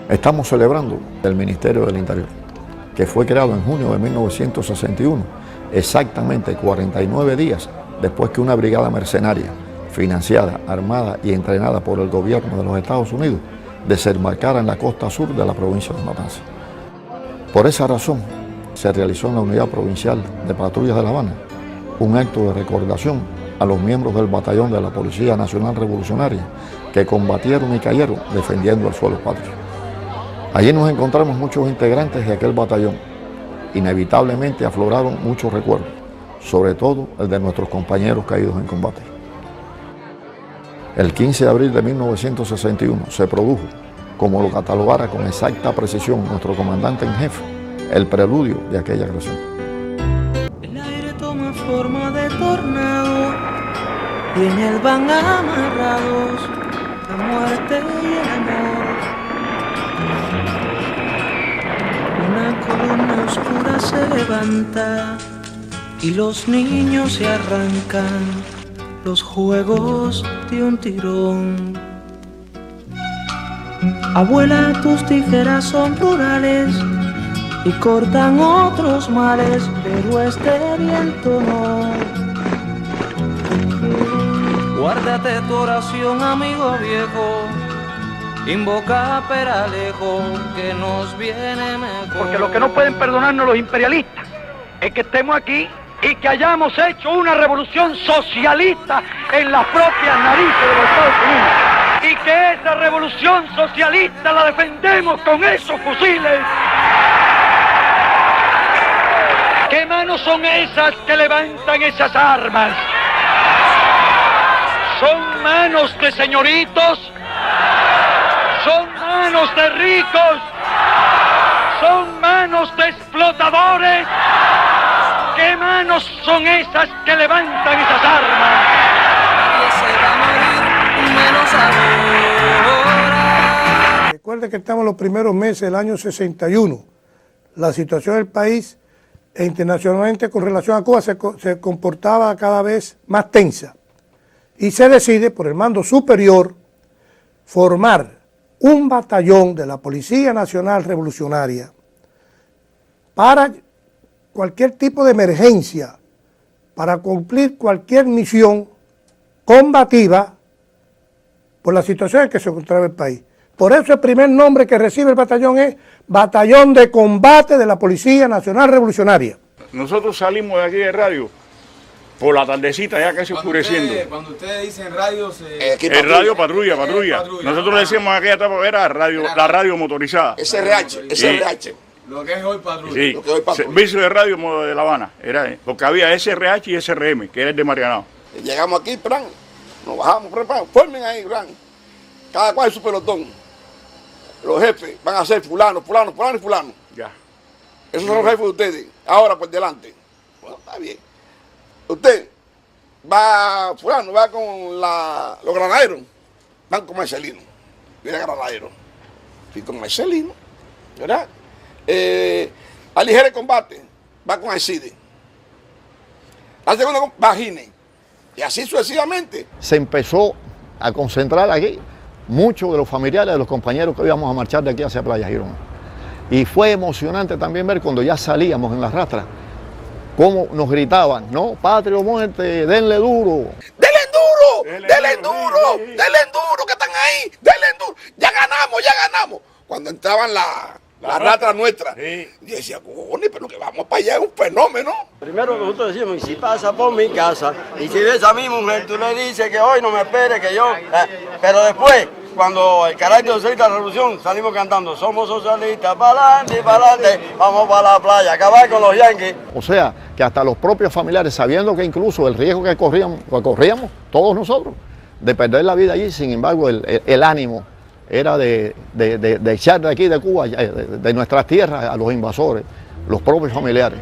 [SPEAKER 7] Estamos celebrando el Ministerio del Interior, que fue creado en junio de 1961, exactamente 49 días después que una brigada mercenaria, financiada, armada y entrenada por el gobierno de los Estados Unidos, desembarcara en la costa sur de la provincia de Matanzas. Por esa razón, se realizó en la Unidad Provincial de Patrullas de La Habana un acto de recordación a los miembros del batallón de la Policía Nacional Revolucionaria que combatieron y cayeron defendiendo el suelo patrio. Allí nos encontramos muchos integrantes de aquel batallón. Inevitablemente afloraron muchos recuerdos, sobre todo el de nuestros compañeros caídos en combate. El 15 de abril de 1961 se produjo, como lo catalogara con exacta precisión nuestro comandante en jefe, el preludio de aquella agresión.
[SPEAKER 10] El aire toma forma de tornado y en él van amarrados la muerte y el amor. Una columna oscura se levanta y los niños se arrancan los juegos de un tirón. Abuela, tus tijeras son plurales y cortan otros males, pero este viento no. Guárdate tu oración, amigo viejo, invoca a Peralejo, que nos viene mejor.
[SPEAKER 13] Porque lo que no pueden perdonarnos los imperialistas es que estemos aquí y que hayamos hecho una revolución socialista en las propias narices de los Estados Unidos. Y que esa revolución socialista la defendemos con esos fusiles. ¿Qué manos son esas que levantan esas armas? ¿Son manos de señoritos? ¿Son manos de ricos? ¿Son manos de explotadores? ¿Qué manos son esas que levantan esas armas?
[SPEAKER 10] Nadie se va a morir, menos ahora.
[SPEAKER 8] Recuerde que estamos en los primeros meses del año 61. La situación del país e internacionalmente con relación a Cuba se comportaba cada vez más tensa. Y se decide por el mando superior formar un batallón de la Policía Nacional Revolucionaria para cualquier tipo de emergencia, para cumplir cualquier misión combativa por la situación en que se encontraba el país. Por eso el primer nombre que recibe el batallón es Batallón de Combate de la Policía Nacional Revolucionaria.
[SPEAKER 15] Nosotros salimos de aquí de radio por la tardecita, ya casi oscureciendo.
[SPEAKER 16] Cuando ustedes dicen radio,
[SPEAKER 15] el radio patrulla. Nosotros le decíamos en aquella etapa era radio, la radio motorizada.
[SPEAKER 16] SRH. Lo que es hoy patrulla.
[SPEAKER 15] Sí,
[SPEAKER 16] lo que es hoy patrulla.
[SPEAKER 15] Servicio de radio de La Habana. Porque había SRH y SRM, que era el de Marianao.
[SPEAKER 16] Llegamos aquí, plan, nos bajamos, formen ahí, plan. Cada cual su pelotón. Los jefes van a ser fulano.
[SPEAKER 15] Ya.
[SPEAKER 16] Esos son los jefes de ustedes. Ahora por delante. Bueno, está bien. Usted va, fulano, va con los granaderos, van con Marcelino. Yo era granadero. Fui con Marcelino, ¿verdad? aligere el combate, va con Alcide. La segunda va a Gine. Y así sucesivamente.
[SPEAKER 7] Se empezó a concentrar aquí muchos de los familiares de los compañeros que íbamos a marchar de aquí hacia Playa Girón. Y fue emocionante también ver cuando ya salíamos en las rastras, cómo nos gritaban, ¿no? Patria o muerte, denle duro.
[SPEAKER 16] ¡Denle duro! ¡Denle duro! ¡Denle duro que están ahí! ¡Denle duro! ¡Ya ganamos, ya ganamos! Cuando entraban las rastras nuestras, y decía, cojones, pero que vamos para allá es un fenómeno.
[SPEAKER 1] Primero nosotros decimos, y si pasa por mi casa, y si ves a mi mujer, tú le dices que hoy no me espere, que yo... pero después, cuando el carácter socialista de la revolución, salimos cantando, somos socialistas, para adelante, vamos para la playa, acabar con los yanquis.
[SPEAKER 7] O sea, que hasta los propios familiares, sabiendo que incluso el riesgo que corríamos todos nosotros, de perder la vida allí, sin embargo, el ánimo era de echar de aquí, de Cuba, de nuestras tierras, a los invasores, los propios familiares.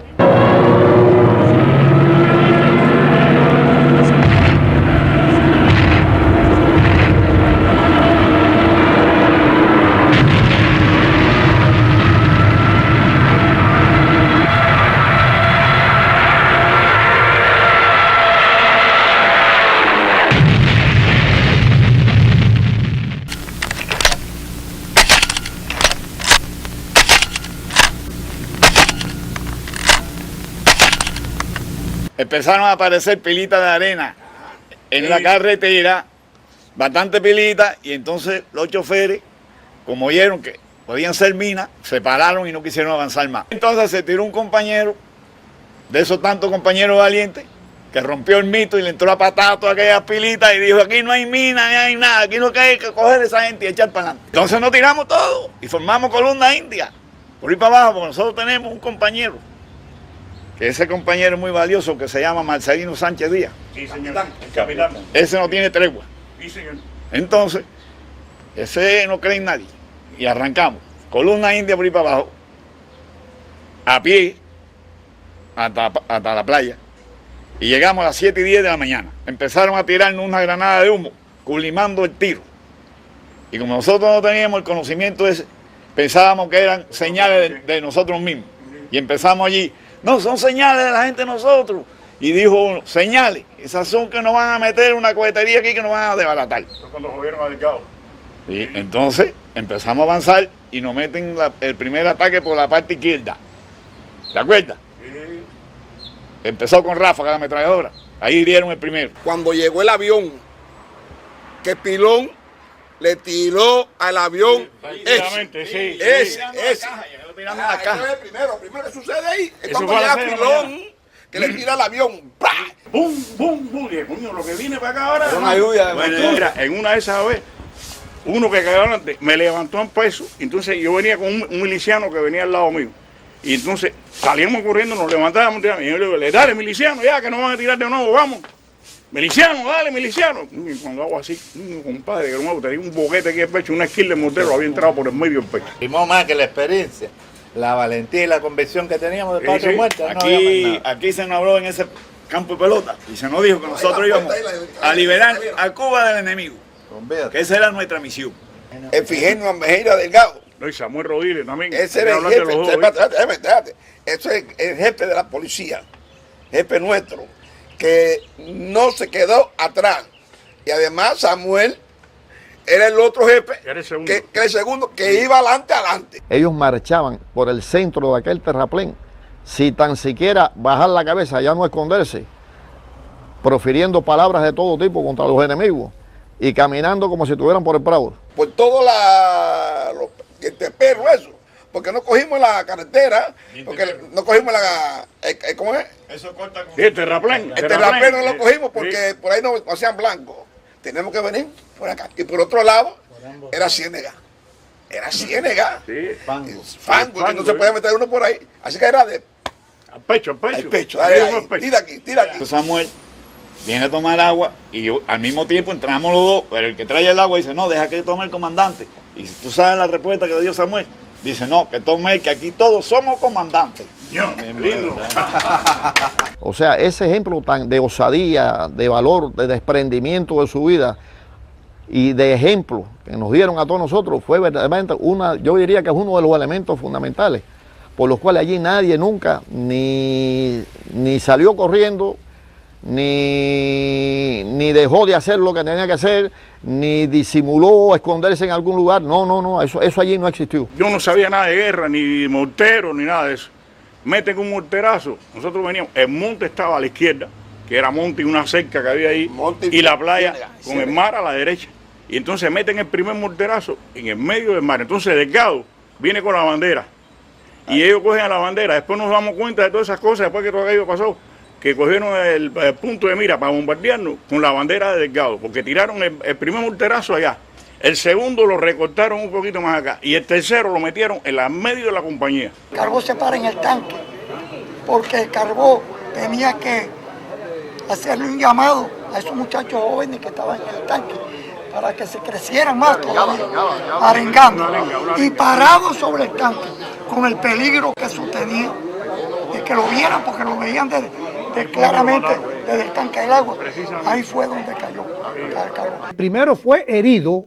[SPEAKER 15] Empezaron a aparecer pilitas de arena en la carretera, bastante pilitas, y entonces los choferes, como oyeron que podían ser minas, se pararon y no quisieron avanzar más. Entonces se tiró un compañero, de esos tantos compañeros valientes, que rompió el mito y le entró a patada a todas aquellas pilitas y dijo, aquí no hay mina, ni hay nada, aquí lo que hay que coger a esa gente y echar para adelante. Entonces nos tiramos todos y formamos columna india, por ir para abajo, porque nosotros tenemos un compañero, que ese compañero es muy valioso, que se llama Marcelino Sánchez Díaz. Sí, señor. El capitán. Ese no tiene tregua. Sí, señor. Entonces, ese no cree en nadie. Y arrancamos. Columna india por ir para abajo. A pie. Hasta la playa. Y llegamos a las 7:10 de la mañana. Empezaron a tirarnos una granada de humo, culimando el tiro. Y como nosotros no teníamos el conocimiento ese, pensábamos que eran señales de nosotros mismos. Y empezamos allí. No, son señales de la gente de nosotros. Y dijo uno, señales, esas son que nos van a meter una cohetería aquí que nos van a desbaratar. Eso cuando jodieron a Delgado. Y entonces empezamos a avanzar y nos meten el primer ataque por la parte izquierda. ¿Te acuerdas? Sí. Empezó con ráfaga la ametralladora. Ahí hirieron el primero.
[SPEAKER 16] Cuando llegó el avión, que Pilón le tiró al avión. Ese. Primero que sucede ahí. Es cuando llega Pilón, que le tira al avión.
[SPEAKER 15] ¡Bum, bum, bum! Y coño, lo que viene para acá ahora. Bueno, mira, en una de esas veces, uno que cayó adelante me levantó en peso. Entonces yo venía con un miliciano que venía al lado mío. Y entonces salíamos corriendo, nos levantábamos. Y yo le digo, dale, miliciano, ya que nos van a tirar de nuevo, vamos. Miliciano, dale, miliciano. Y cuando hago así, compadre, que no tenía un boquete aquí en el pecho, una esquila de mortero, había entrado por el medio del pecho.
[SPEAKER 12] Y más que la experiencia, la valentía y la convicción que teníamos de patria muerta.
[SPEAKER 15] Aquí se nos habló en ese campo de pelota y se nos dijo que nosotros íbamos a liberar a Cuba del enemigo. Que esa era nuestra misión.
[SPEAKER 16] Efigenia Mejía Delgado.
[SPEAKER 15] No, y Samuel Rodríguez también.
[SPEAKER 16] Ese era el jefe, espérate. Ese es el jefe de la policía, jefe nuestro, que no se quedó atrás. Y además Samuel era el otro jefe, que el segundo, que iba adelante.
[SPEAKER 7] Ellos marchaban por el centro de aquel terraplén, sin tan siquiera bajar la cabeza, ya no esconderse, profiriendo palabras de todo tipo contra los enemigos y caminando como si estuvieran por el Prado.
[SPEAKER 16] Por todo el perro eso, porque no cogimos la carretera, porque no cogimos ¿cómo es?
[SPEAKER 15] Eso corta con... el terraplén.
[SPEAKER 16] El terraplén no lo cogimos porque por ahí no hacían blancos. Tenemos que venir por acá. Y por otro lado, era Ciénega.
[SPEAKER 15] Sí,
[SPEAKER 16] fango, que no se puede meter uno por ahí. Así que era de...
[SPEAKER 15] Al pecho.
[SPEAKER 16] Dale ahí. Tira aquí.
[SPEAKER 15] Samuel viene a tomar agua y al mismo tiempo entramos los dos, pero el que trae el agua dice, no, deja que tome el comandante. Y si tú sabes la respuesta que dio Samuel, dice, no, que tome, que aquí todos somos comandantes.
[SPEAKER 7] O sea, ese ejemplo tan de osadía, de valor, de desprendimiento de su vida y de ejemplo que nos dieron a todos nosotros fue verdaderamente yo diría que es uno de los elementos fundamentales por los cuales allí nadie nunca ni salió corriendo, ni dejó de hacer lo que tenía que hacer, ni disimuló esconderse en algún lugar. No, eso allí no existió.
[SPEAKER 11] Yo no sabía nada de guerra, ni de mortero, ni nada de eso. Meten un morterazo, nosotros veníamos, el monte estaba a la izquierda, que era monte y una cerca que había ahí, y la playa con el mar a la derecha. Y entonces meten el primer morterazo en el medio del mar. Entonces Delgado viene con la bandera, y ellos cogen a la bandera. Después nos damos cuenta de todas esas cosas, después que todo aquello pasó, que cogieron el punto de mira para bombardearnos con la bandera de Delgado, porque tiraron el primer morterazo allá, el segundo lo recortaron un poquito más acá, y el tercero lo metieron en el medio de la compañía.
[SPEAKER 14] Carbó se para en el tanque, porque Carbó tenía que hacerle un llamado a esos muchachos jóvenes que estaban en el tanque, para que se crecieran más todavía, arengando, y parados sobre el tanque, con el peligro que eso tenía, de que lo vieran, porque lo veían claramente desde el tanque del agua. Ahí fue donde cayó Carbó.
[SPEAKER 18] Primero fue herido,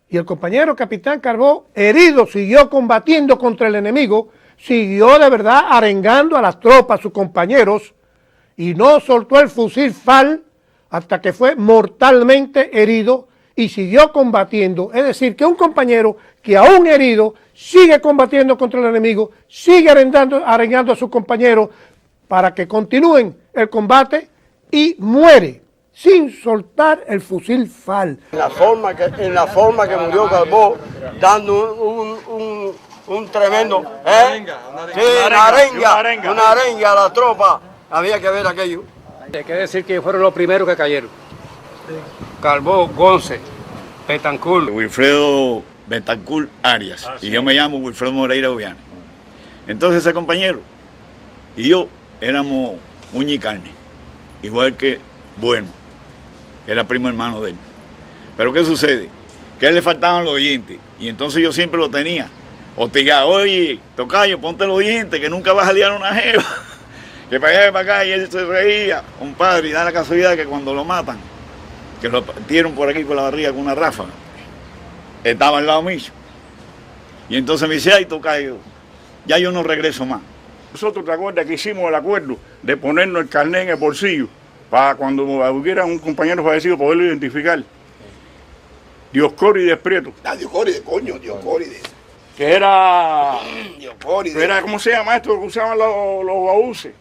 [SPEAKER 18] y el compañero capitán Carbó, herido, siguió combatiendo contra el enemigo, siguió de verdad arengando a las tropas, sus compañeros, y no soltó el fusil FAL hasta que fue mortalmente herido y siguió combatiendo. Es decir, que un compañero que aún herido sigue combatiendo contra el enemigo, sigue arengando a sus compañeros para que continúen el combate, y muere sin soltar el fusil FAL.
[SPEAKER 1] En la forma que murió Carbó, dando un tremendo... una arenga a la tropa. Había que ver aquello.
[SPEAKER 19] Hay que decir que fueron los primeros que cayeron. Carbó, Gonce, Betancourt.
[SPEAKER 15] Wilfredo Betancourt Arias. Y yo me llamo Wilfredo Moreira Oviano. Entonces ese compañero y yo éramos uña y carne, igual que Bueno, que era primo hermano de él. Pero ¿qué sucede? Que a él le faltaban los dientes, y entonces yo siempre lo tenía hostigado. Oye, tocayo, ponte los dientes, que nunca vas a liar una jeva. Que para allá y para acá, y él se reía, compadre, y da la casualidad que cuando lo matan, que lo partieron por aquí por la barriga con una ráfaga, estaba al lado mío. Y entonces me dice, ay, tocayo, ya yo no regreso más.
[SPEAKER 11] Nosotros, ¿te acuerdas que hicimos el acuerdo de ponernos el carnet en el bolsillo para cuando hubiera un compañero fallecido poderlo identificar? Dioscórides Prieto.
[SPEAKER 16] Dioscórides, coño, Dioscórides.
[SPEAKER 11] Que era...
[SPEAKER 16] Dioscórides.
[SPEAKER 11] Era, ¿cómo se llama esto que usaban los baúces?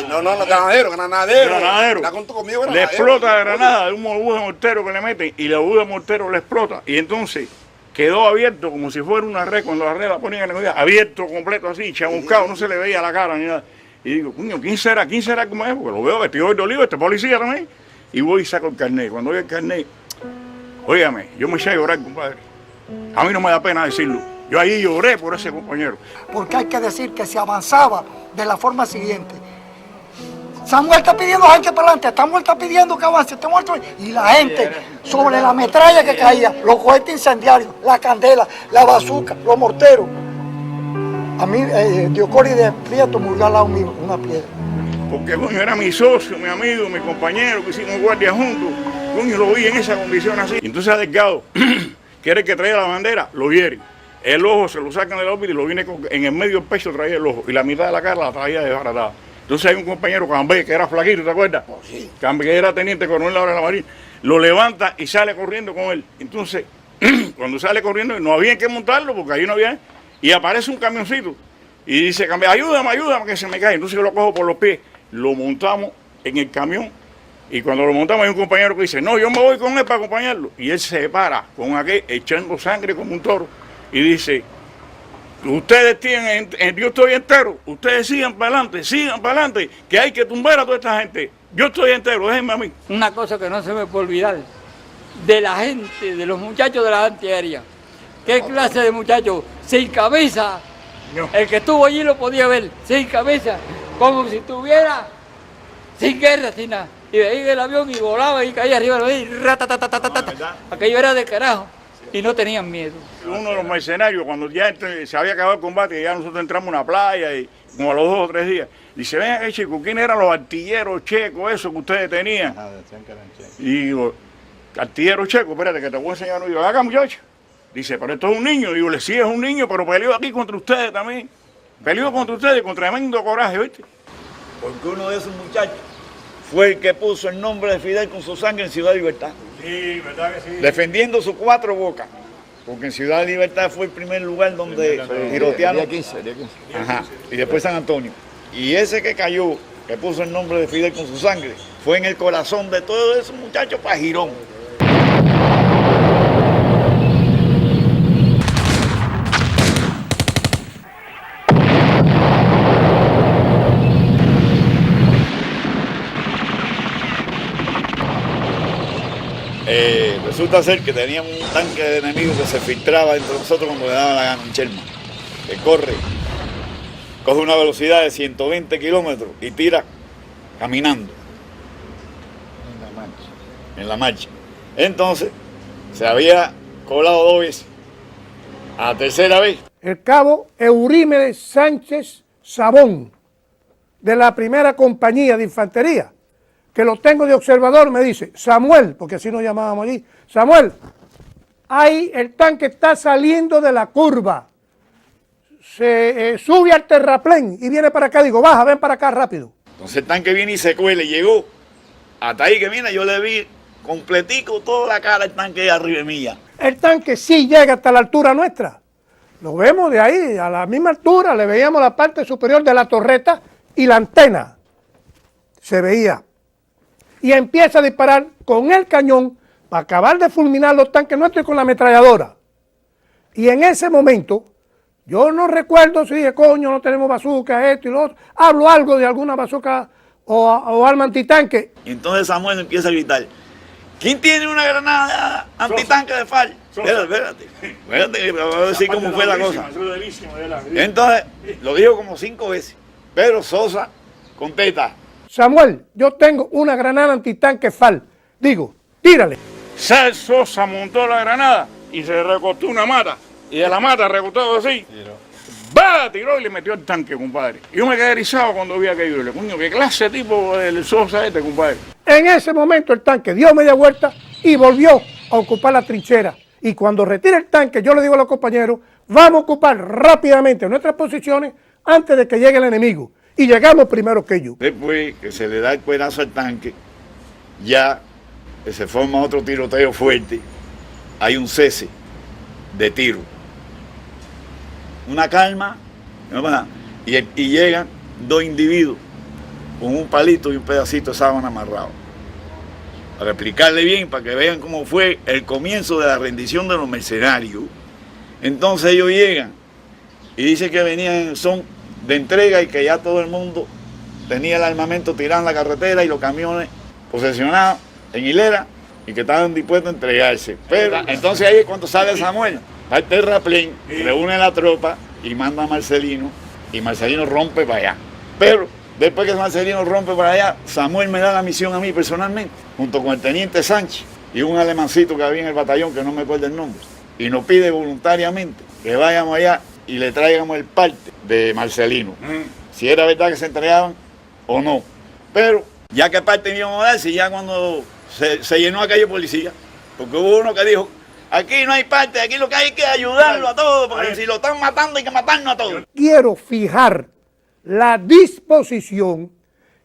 [SPEAKER 16] Los granaderos. La contó conmigo,
[SPEAKER 11] le explota la granada de un obús de mortero que le meten, y el obús de mortero le explota. Y entonces quedó abierto como si fuera una red, cuando la red la ponían en la vida, abierto completo así, chamuscado, no se le veía la cara ni nada. Y digo, coño, ¿quién será como es? Porque lo veo vestido de olivo, este policía también. Y voy y saco el carnet. Cuando voy al carnet, óigame, yo me eché a llorar, compadre. A mí no me da pena decirlo. Yo ahí lloré por ese compañero.
[SPEAKER 14] Porque hay que decir que se avanzaba de la forma siguiente. Samuel está pidiendo gente para adelante, Samuel está pidiendo que avance, y la gente sobre la metralla que caía, los cohetes incendiarios, la candela, la bazuca, los morteros. A mí, Dioscórides Prieto murió al lado mío, una piedra.
[SPEAKER 11] Porque coño, era mi socio, mi amigo, mi compañero, que hicimos guardia juntos. Coño, lo vi en esa condición así. Y entonces a Delgado, que era el que traía la bandera, lo hieren. El ojo se lo sacan del órbita y lo viene en el medio del pecho, traía el ojo, y la mitad de la cara la traía desbaratada. Entonces hay un compañero, Cambé, que era flaquito, ¿te acuerdas?
[SPEAKER 16] Oh, sí.
[SPEAKER 11] Cambé, que era teniente coronel ahora de la Marina, lo levanta y sale corriendo con él. Entonces, cuando sale corriendo, no había que montarlo, porque ahí no había, y aparece un camioncito, y dice, Cambé, ayúdame, que se me cae. Entonces yo lo cojo por los pies, lo montamos en el camión, y cuando lo montamos hay un compañero que dice, no, yo me voy con él para acompañarlo. Y él se para con aquel, echando sangre como un toro, y dice, ustedes tienen, yo estoy entero, ustedes sigan para adelante, que hay que tumbar a toda esta gente. Yo estoy entero, déjenme a mí.
[SPEAKER 20] Una cosa que no se me puede olvidar, de la gente, de los muchachos de la antiaérea. ¿Qué clase de muchachos? Sin cabeza. No. El que estuvo allí lo podía ver, sin cabeza, como si estuviera sin guerra, sin nada. Y veía el avión y volaba y caía arriba, y ratatatatata. Aquello era de carajo. Y no tenían miedo.
[SPEAKER 11] Uno de los mercenarios, cuando ya se había acabado el combate, ya nosotros entramos a una playa, y como a los 2 o 3 días, dice, ven, chicos, ¿quiénes eran los artilleros checos, esos que ustedes tenían? Y digo, artillero checo, espérate, que te voy a enseñar. Y digo, acá, muchacho. Dice, pero esto es un niño. Digo, sí, es un niño, pero peleó aquí contra ustedes también. Peleó contra ustedes con tremendo coraje, ¿viste?
[SPEAKER 15] Porque uno de esos muchachos fue el que puso el nombre de Fidel con su sangre en Ciudad Libertad.
[SPEAKER 11] Sí, ¿verdad que sí?
[SPEAKER 15] Defendiendo sus 4 bocas. Porque en Ciudad Libertad fue el primer lugar donde tirotearon.
[SPEAKER 7] Día 15.
[SPEAKER 15] Ajá. Y después San Antonio. Y ese que cayó, que puso el nombre de Fidel con su sangre, fue en el corazón de todos esos muchachos para Girón. Resulta ser que teníamos un tanque de enemigos que se filtraba entre nosotros cuando le daba la gana, un Sherman, que coge una velocidad de 120 kilómetros y tira caminando en la marcha. Entonces, se había colado 2 veces. A la tercera vez.
[SPEAKER 18] El cabo Eurímedes Sánchez Sabón, de la primera compañía de infantería, que lo tengo de observador, me dice: Samuel, porque así nos llamábamos allí, Samuel, ahí el tanque está saliendo de la curva, se sube al terraplén y viene para acá. Digo, baja, ven para acá rápido.
[SPEAKER 15] Entonces el tanque viene y se cuela y llegó hasta ahí, que mira, yo le vi completico toda la cara el tanque de arriba mía.
[SPEAKER 18] El tanque sí llega hasta la altura nuestra, lo vemos de ahí, a la misma altura, le veíamos la parte superior de la torreta y la antena, se veía. Y empieza a disparar con el cañón para acabar de fulminar los tanques nuestros con la ametralladora. Y en ese momento, yo no recuerdo si dije, coño, no tenemos bazooka, esto y lo otro. Hablo algo de alguna bazooka o arma antitanque.
[SPEAKER 15] Y entonces Samuel empieza a gritar: ¿quién tiene una granada antitanque de FARC? Espérate, vamos a decir cómo fue la cosa. Entonces, lo dijo como 5 veces. Pero Sosa contesta:
[SPEAKER 18] Samuel, yo tengo una granada antitanque FARC. Digo, tírale.
[SPEAKER 11] Sosa montó la granada y se recostó una mata. Y de la mata recostado así. ¡Va! Tiró y le metió el tanque, compadre. Yo me quedé erizado cuando vi aquello. Le coño, ¿qué clase de tipo el Sosa este, compadre?
[SPEAKER 18] En ese momento el tanque dio media vuelta y volvió a ocupar la trinchera. Y cuando retira el tanque, yo le digo a los compañeros, vamos a ocupar rápidamente nuestras posiciones antes de que llegue el enemigo. Y llegamos primero que ellos.
[SPEAKER 15] Después que se le da el cuerazo al tanque, ya se forma otro tiroteo fuerte. Hay un cese de tiro. Una calma, y llegan 2 individuos con un palito y un pedacito de sábana amarrado. Para explicarle bien, para que vean cómo fue el comienzo de la rendición de los mercenarios. Entonces ellos llegan y dicen que venían en son de entrega y que ya todo el mundo tenía el armamento tirado en la carretera y los camiones posesionados en hilera y que estaban dispuestos a entregarse. Pero entonces ahí es cuando sale Samuel al terraplén, reúne la tropa y manda a Marcelino, y Marcelino rompe para allá. Pero después que Marcelino rompe para allá, Samuel me da la misión a mí personalmente, junto con el teniente Sánchez y un alemancito que había en el batallón, que no me acuerdo el nombre, y nos pide voluntariamente que vayamos allá y le traigamos el parte de Marcelino, si era verdad que se entregaban o no. Pero ya que parte íbamos a dar, si ya cuando se llenó aquello policía, porque hubo uno que dijo: aquí no hay parte, aquí lo que hay es que ayudarlo a todos, porque si lo están matando hay que matarnos a todos.
[SPEAKER 18] Quiero fijar la disposición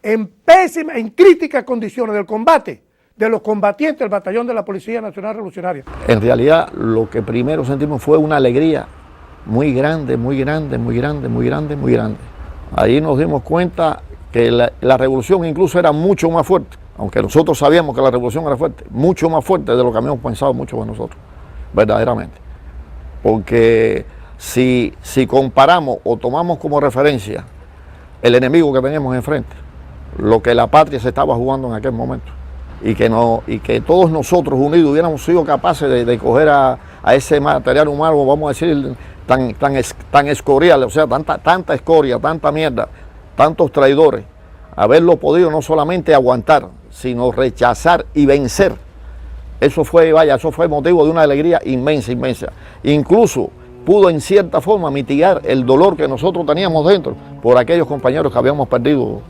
[SPEAKER 18] en pésimas, en críticas condiciones del combate de los combatientes del batallón de la Policía Nacional Revolucionaria.
[SPEAKER 7] En realidad, lo que primero sentimos fue una alegría muy grande, muy grande, muy grande, muy grande, muy grande. Ahí nos dimos cuenta que la revolución incluso era mucho más fuerte, aunque nosotros sabíamos que la revolución era fuerte, mucho más fuerte de lo que habíamos pensado muchos de nosotros, verdaderamente. Porque si comparamos o tomamos como referencia el enemigo que teníamos enfrente, lo que la patria se estaba jugando en aquel momento, y que todos nosotros unidos hubiéramos sido capaces de coger a ese material humano, vamos a decir, tan escorial, o sea, tanta escoria, tanta mierda, tantos traidores, haberlo podido no solamente aguantar, sino rechazar y vencer. Eso fue motivo de una alegría inmensa, inmensa. Incluso pudo en cierta forma mitigar el dolor que nosotros teníamos dentro por aquellos compañeros que habíamos perdido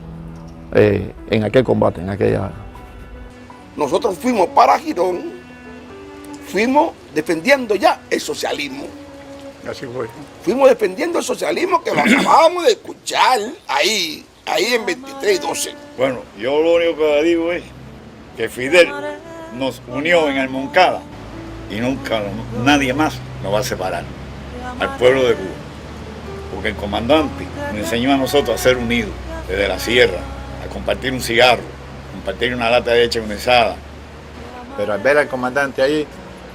[SPEAKER 7] en aquel combate, en aquella...
[SPEAKER 16] Nosotros fuimos para Girón, fuimos defendiendo ya el socialismo.
[SPEAKER 11] Así fue.
[SPEAKER 16] Fuimos defendiendo el socialismo que lo acabábamos de escuchar ahí en 23-12.
[SPEAKER 15] Bueno, yo lo único que digo es que Fidel nos unió en el Moncada y nunca nadie más nos va a separar al pueblo de Cuba. Porque el comandante nos enseñó a nosotros a ser unidos desde la sierra, a compartir un cigarro, compartir una lata de leche condensada.
[SPEAKER 12] Pero al ver al comandante ahí,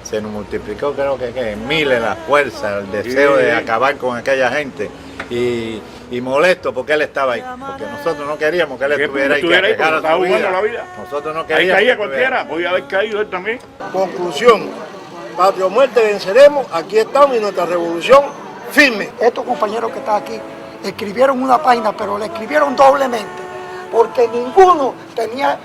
[SPEAKER 12] se nos multiplicó, creo que en miles la fuerza, el deseo de acabar con aquella gente. Y molesto porque él estaba ahí, porque nosotros no queríamos que él estuviera ahí, que arriesgara su vida.
[SPEAKER 11] La vida.
[SPEAKER 12] Nosotros no
[SPEAKER 11] Ahí
[SPEAKER 12] queríamos.
[SPEAKER 11] caía cualquiera, podía haber caído él también.
[SPEAKER 8] Conclusión, patria o muerte venceremos, aquí estamos y nuestra revolución firme.
[SPEAKER 14] Estos compañeros que están aquí escribieron una página, pero la escribieron doblemente, porque ninguno tenía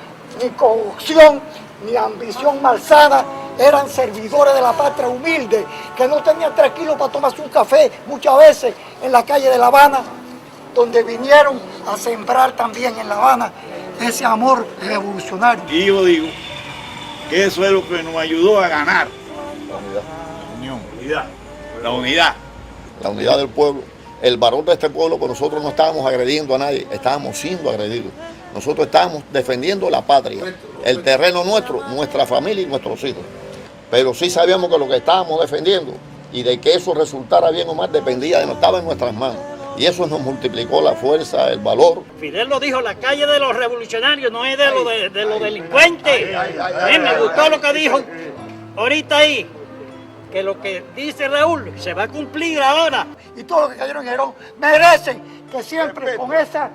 [SPEAKER 14] ni corrupción, ni ambición malsana, eran servidores de la patria humilde, que no tenían 3 kilos para tomarse un café, muchas veces en la calle de La Habana, donde vinieron a sembrar también en La Habana ese amor revolucionario.
[SPEAKER 15] Y yo digo que eso es lo que nos ayudó a ganar. La unidad.
[SPEAKER 7] La unidad del pueblo, el valor de este pueblo, pues nosotros no estábamos agrediendo a nadie, estábamos siendo agredidos. Nosotros estábamos defendiendo la patria, el terreno nuestro, nuestra familia y nuestros hijos. Pero sí sabíamos que lo que estábamos defendiendo y de que eso resultara bien o mal dependía de no estaba en nuestras manos. Y eso nos multiplicó la fuerza, el valor.
[SPEAKER 4] Fidel lo dijo, la calle de los revolucionarios, no es de los delincuentes. Me gustó lo que dijo ahorita ahí, que lo que dice Raúl se va a cumplir ahora.
[SPEAKER 14] Y todos los que cayeron en Gerón merecen que siempre con esa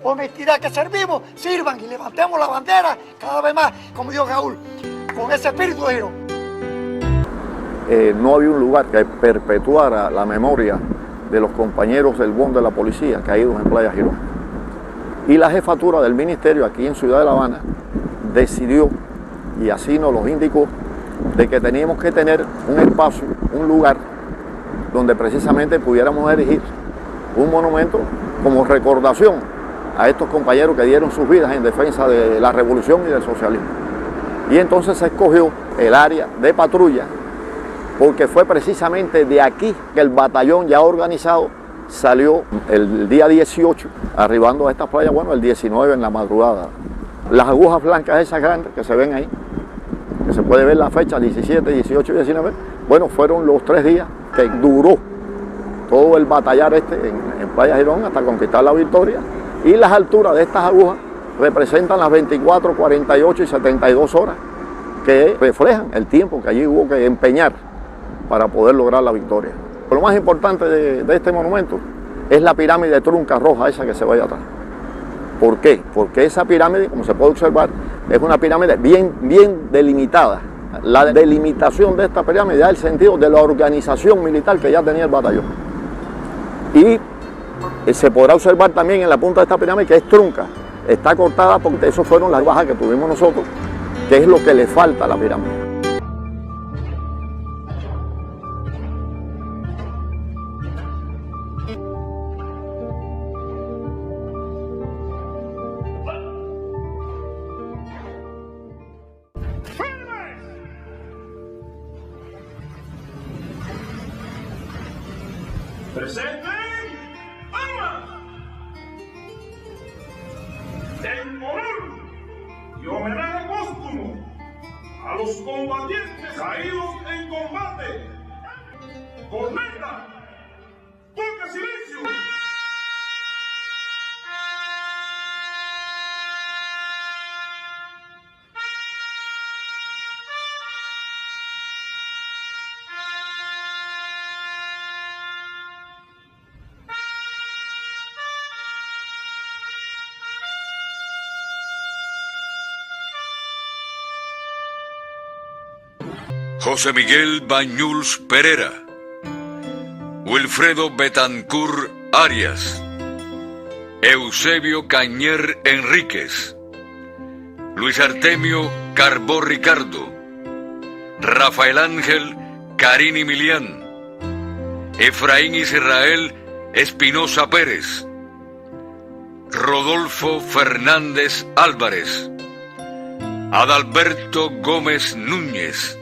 [SPEAKER 14] honestidad que servimos, sirvan y levantemos la bandera cada vez más, como dijo Raúl, con ese espíritu de Gerón.
[SPEAKER 7] No había un lugar que perpetuara la memoria de los compañeros del BON de la policía caídos en Playa Girón. Y la jefatura del ministerio aquí en Ciudad de La Habana decidió, y así nos los indicó, de que teníamos que tener un espacio, un lugar, donde precisamente pudiéramos erigir un monumento como recordación a estos compañeros que dieron sus vidas en defensa de la revolución y del socialismo. Y entonces se escogió el área de patrulla, porque fue precisamente de aquí que el batallón ya organizado salió el día 18, arribando a estas playas, bueno, el 19 en la madrugada. Las agujas blancas esas grandes que se ven ahí, que se puede ver la fecha, 17, 18 y 19, bueno, fueron los 3 días que duró todo el batallar en Playa Girón hasta conquistar la victoria, y las alturas de estas agujas representan las 24, 48 y 72 horas que reflejan el tiempo que allí hubo que empeñar para poder lograr la victoria. Lo más importante de este monumento es la pirámide trunca roja esa que se ve allá atrás. ¿Por qué? Porque esa pirámide, como se puede observar, es una pirámide bien delimitada. La delimitación de esta pirámide da el sentido de la organización militar que ya tenía el batallón. Y se podrá observar también en la punta de esta pirámide que es trunca. Está cortada porque eso fueron las bajas que tuvimos nosotros, que es lo que le falta a la pirámide.
[SPEAKER 21] ¡Presenten armas! En honor y homenaje póstumo a los combatientes caídos en combate. Corneta, toca silencio.
[SPEAKER 22] José Miguel Bañuls Pereira, Wilfredo Betancur Arias, Eusebio Cañer Enríquez, Luis Artemio Carbó Ricardo, Rafael Ángel Carini Milián, Efraín Israel Espinosa Pérez, Rodolfo Fernández Álvarez, Adalberto Gómez Núñez,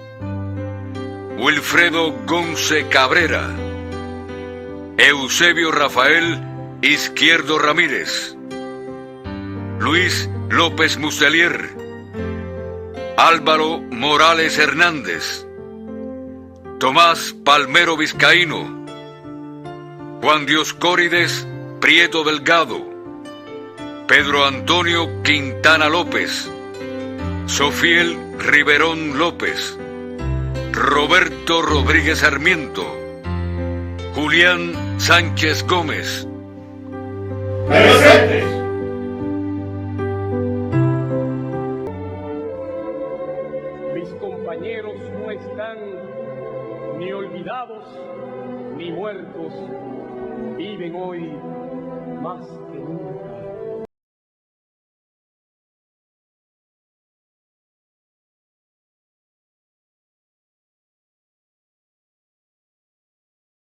[SPEAKER 22] Wilfredo Gonce Cabrera, Eusebio Rafael Izquierdo Ramírez, Luis López Muselier, Álvaro Morales Hernández, Tomás Palmero Vizcaíno, Juan Dioscórides Prieto Delgado, Pedro Antonio Quintana López, Sofiel Riverón López, Roberto Rodríguez Sarmiento, Julián Sánchez Gómez.
[SPEAKER 21] Presentes.
[SPEAKER 2] Mis compañeros no están ni olvidados ni muertos, viven hoy más que nunca.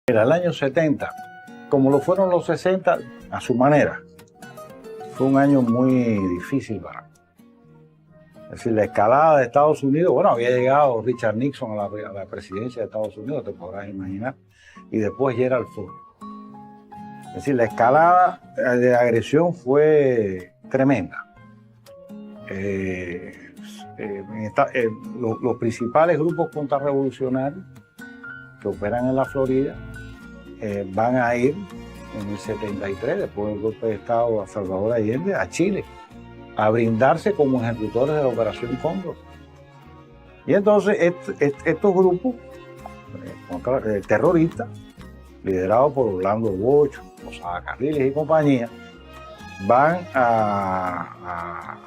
[SPEAKER 12] Era el año 70, como lo fueron los 60, a su manera. Fue un año muy difícil para mí. Es decir, la escalada de Estados Unidos, bueno, había llegado Richard Nixon a la presidencia de Estados Unidos, te podrás imaginar, y después Gerald Ford. Es decir, la escalada de agresión fue tremenda. Los principales grupos contrarrevolucionarios que operan en la Florida van a ir en el 73, después del golpe de Estado a Salvador Allende, a Chile, a brindarse como ejecutores de la Operación Cóndor. Y entonces estos grupos terroristas, liderados por Orlando Bocho, Posada Carriles y compañía, van a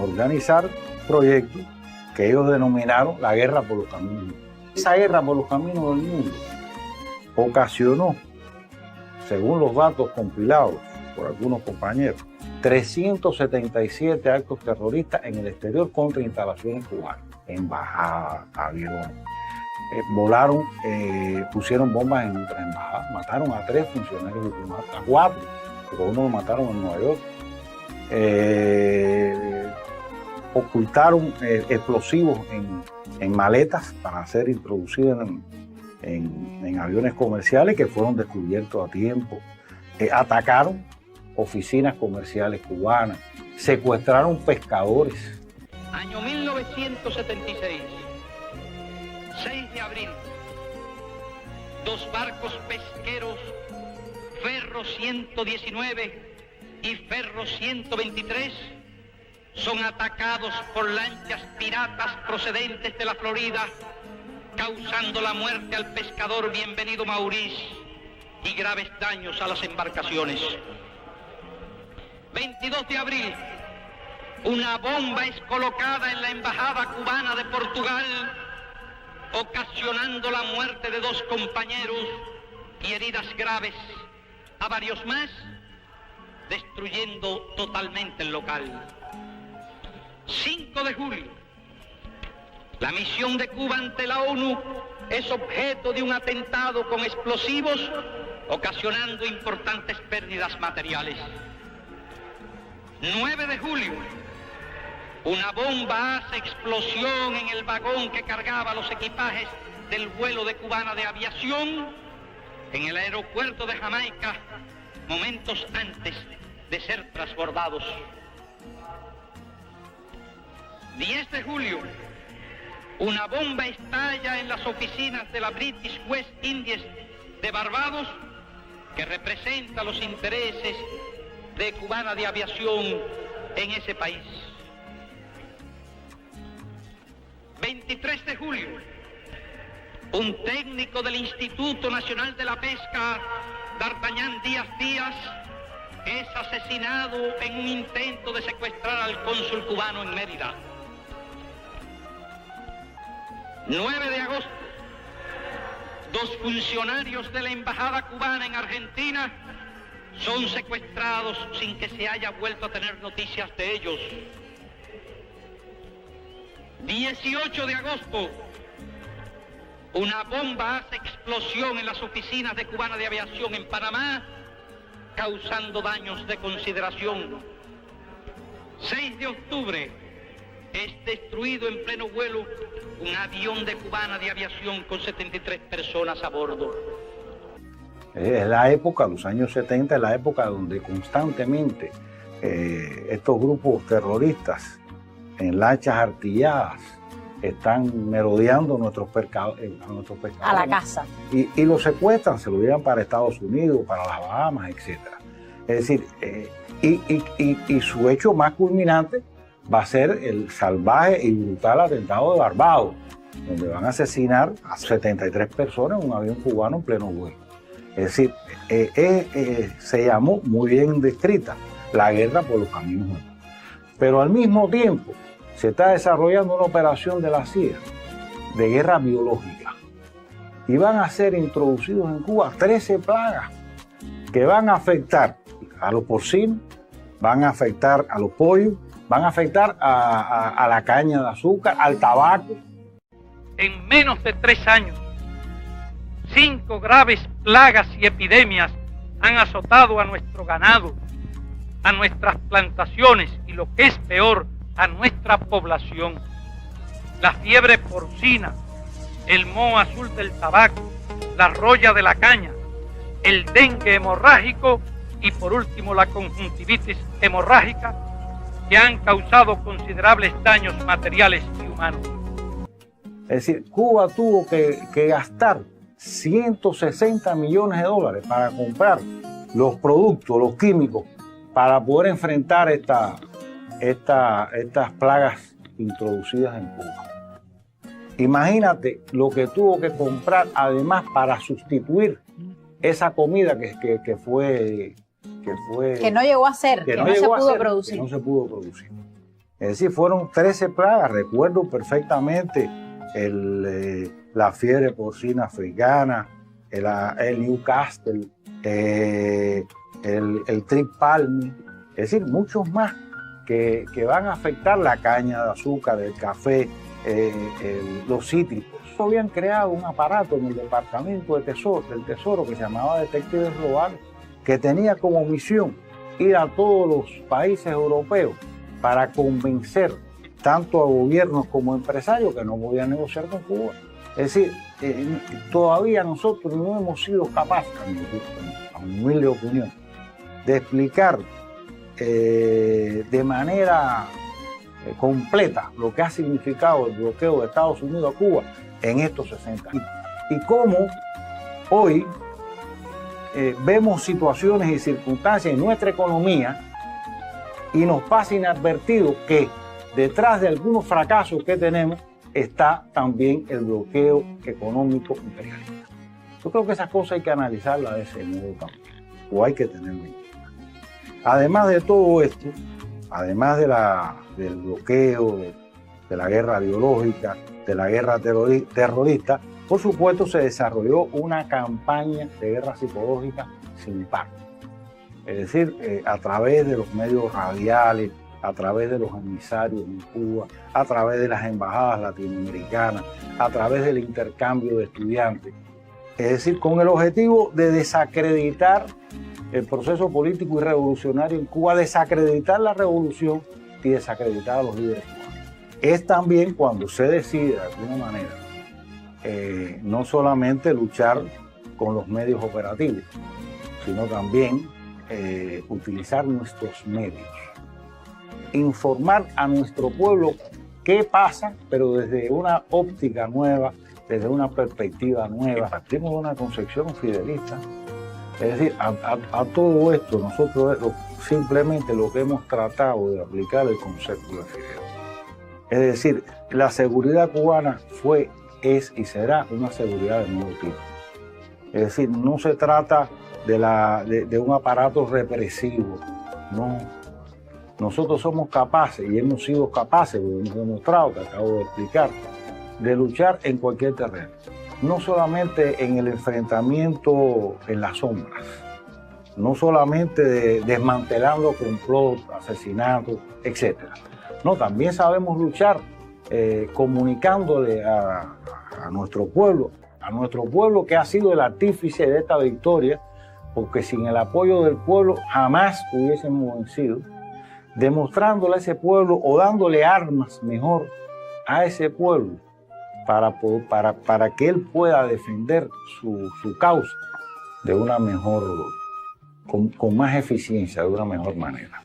[SPEAKER 12] organizar proyectos que ellos denominaron la guerra por los caminos. Esa guerra por los caminos del mundo ocasionó, según los datos compilados por algunos compañeros, 377 actos terroristas en el exterior contra instalaciones cubanas, embajadas, aviones. Volaron, pusieron bombas en otras embajadas, mataron a 3 funcionarios diplomáticos, a 4, pero uno lo mataron en Nueva York. Ocultaron explosivos en maletas para ser introducidos en aviones comerciales que fueron descubiertos a tiempo. Atacaron oficinas comerciales cubanas, secuestraron pescadores.
[SPEAKER 3] Año 1976, 6 de abril, 2 barcos pesqueros, Ferro 119 y Ferro 123, son atacados por lanchas piratas procedentes de la Florida, causando la muerte al pescador Bienvenido Maurice y graves daños a las embarcaciones. 22 de abril, una bomba es colocada en la embajada cubana de Portugal, ocasionando la muerte de 2 compañeros y heridas graves a varios más, destruyendo totalmente el local. 5 de julio, la misión de Cuba ante la ONU es objeto de un atentado con explosivos, ocasionando importantes pérdidas materiales. 9 de julio, una bomba hace explosión en el vagón que cargaba los equipajes del vuelo de Cubana de Aviación en el aeropuerto de Jamaica, momentos antes de ser transbordados. 10 de julio, una bomba estalla en las oficinas de la British West Indies de Barbados, que representa los intereses de Cubana de Aviación en ese país. 23 de julio, un técnico del Instituto Nacional de la Pesca, D'Artagnan Díaz Díaz, es asesinado en un intento de secuestrar al cónsul cubano en Mérida. 9 de agosto, 2 funcionarios de la embajada cubana en Argentina son secuestrados sin que se haya vuelto a tener noticias de ellos. 18 de agosto, una bomba hace explosión en las oficinas de Cubana de Aviación en Panamá, causando daños de consideración. 6 de octubre, es destruido en pleno vuelo un avión de Cubana de Aviación con 73 personas a bordo.
[SPEAKER 5] Es la época, los años 70, es la época donde constantemente estos grupos terroristas en lanchas artilladas están merodeando a nuestros pescadores.
[SPEAKER 17] A la casa.
[SPEAKER 5] Y los secuestran, se lo llevan para Estados Unidos, para las Bahamas, etc. Es decir, y su hecho más culminante va a ser el salvaje y brutal atentado de Barbados, donde van a asesinar a 73 personas en un avión cubano en pleno vuelo. Es decir, se llamó muy bien descrita la guerra por los caminos. Pero al mismo tiempo se está desarrollando una operación de la CIA de guerra biológica y van a ser introducidos en Cuba 13 plagas que van a afectar a los porcinos, van a afectar a los pollos, van a afectar a la caña de azúcar, al tabaco.
[SPEAKER 3] En menos de 3 años, 5 graves plagas y epidemias han azotado a nuestro ganado, a nuestras plantaciones y, lo que es peor, a nuestra población. La fiebre porcina, el moho azul del tabaco, la roya de la caña, el dengue hemorrágico y por último la conjuntivitis hemorrágica, que han causado considerables daños materiales y humanos.
[SPEAKER 5] Es decir, Cuba tuvo que gastar 160 millones de dólares para comprar los productos, los químicos, para poder enfrentar estas plagas introducidas en Cuba. Imagínate lo que tuvo que comprar además para sustituir esa comida que
[SPEAKER 17] no llegó a ser, que no se pudo producir.
[SPEAKER 5] Que no se pudo producir. Es decir, fueron 13 plagas. Recuerdo perfectamente la fiebre porcina africana, el Newcastle, el Trip Palmy, es decir, muchos más que van a afectar la caña de azúcar, el café, los cítricos. Habían creado un aparato en el Departamento del Tesoro que se llamaba Detectives Globales, que tenía como misión ir a todos los países europeos para convencer tanto a gobiernos como a empresarios que no podían negociar con Cuba. Es decir, todavía nosotros no hemos sido capaces, a mi humilde opinión, de explicar de manera completa lo que ha significado el bloqueo de Estados Unidos a Cuba en estos 60 años. Y cómo hoy vemos situaciones y circunstancias en nuestra economía y nos pasa inadvertido que detrás de algunos fracasos que tenemos está también el bloqueo económico imperialista. Yo creo que esas cosas hay que analizarlas de ese modo también, o hay que tenerlo en cuenta. Además de todo esto, además del bloqueo, de la guerra biológica, de la guerra terrorista, por supuesto se desarrolló una campaña de guerra psicológica sin par. Es decir, a través de los medios radiales, a través de los emisarios en Cuba, a través de las embajadas latinoamericanas, a través del intercambio de estudiantes. Es decir, con el objetivo de desacreditar el proceso político y revolucionario en Cuba, desacreditar la revolución y desacreditar a los líderes cubanos. Es también cuando se decide, de alguna manera, no solamente luchar con los medios operativos, sino también utilizar nuestros medios. Informar a nuestro pueblo qué pasa, pero desde una óptica nueva, desde una perspectiva nueva. Partimos de una concepción fidelista. Es decir, a todo esto nosotros simplemente lo que hemos tratado de aplicar el concepto de Fidel. Es decir, la seguridad cubana fue, es y será una seguridad de nuevo tipo. Es decir, no se trata de un aparato represivo, no. Nosotros somos capaces, y hemos sido capaces, lo hemos demostrado, que acabo de explicar, de luchar en cualquier terreno. No solamente en el enfrentamiento en las sombras, no solamente desmantelando complots, asesinatos, etc. No, también sabemos luchar comunicándole a nuestro pueblo que ha sido el artífice de esta victoria, porque sin el apoyo del pueblo jamás hubiésemos vencido, demostrándole a ese pueblo o dándole armas mejor a ese pueblo para que él pueda defender su causa de una mejor, con más eficiencia, de una mejor manera.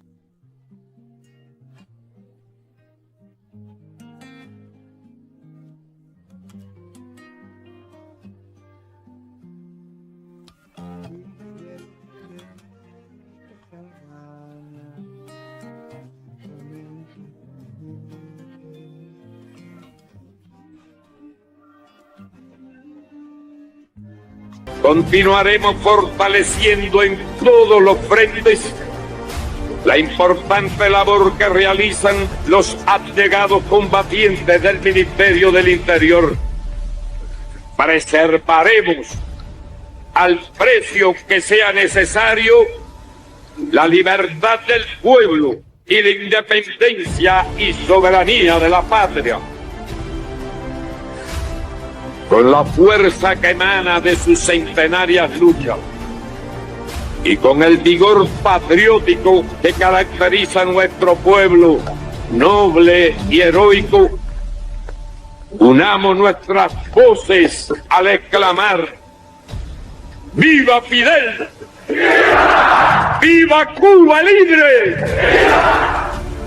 [SPEAKER 21] Continuaremos fortaleciendo en todos los frentes la importante labor que realizan los abnegados combatientes del Ministerio del Interior. Preservaremos al precio que sea necesario la libertad del pueblo y la independencia y soberanía de la patria. Con la fuerza que emana de sus centenarias luchas y con el vigor patriótico que caracteriza a nuestro pueblo noble y heroico, unamos nuestras voces al exclamar: ¡Viva Fidel! ¡Viva Cuba libre!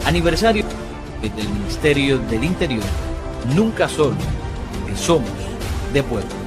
[SPEAKER 6] Aniversario del Ministerio del Interior. Nunca solo, somos de pueblo.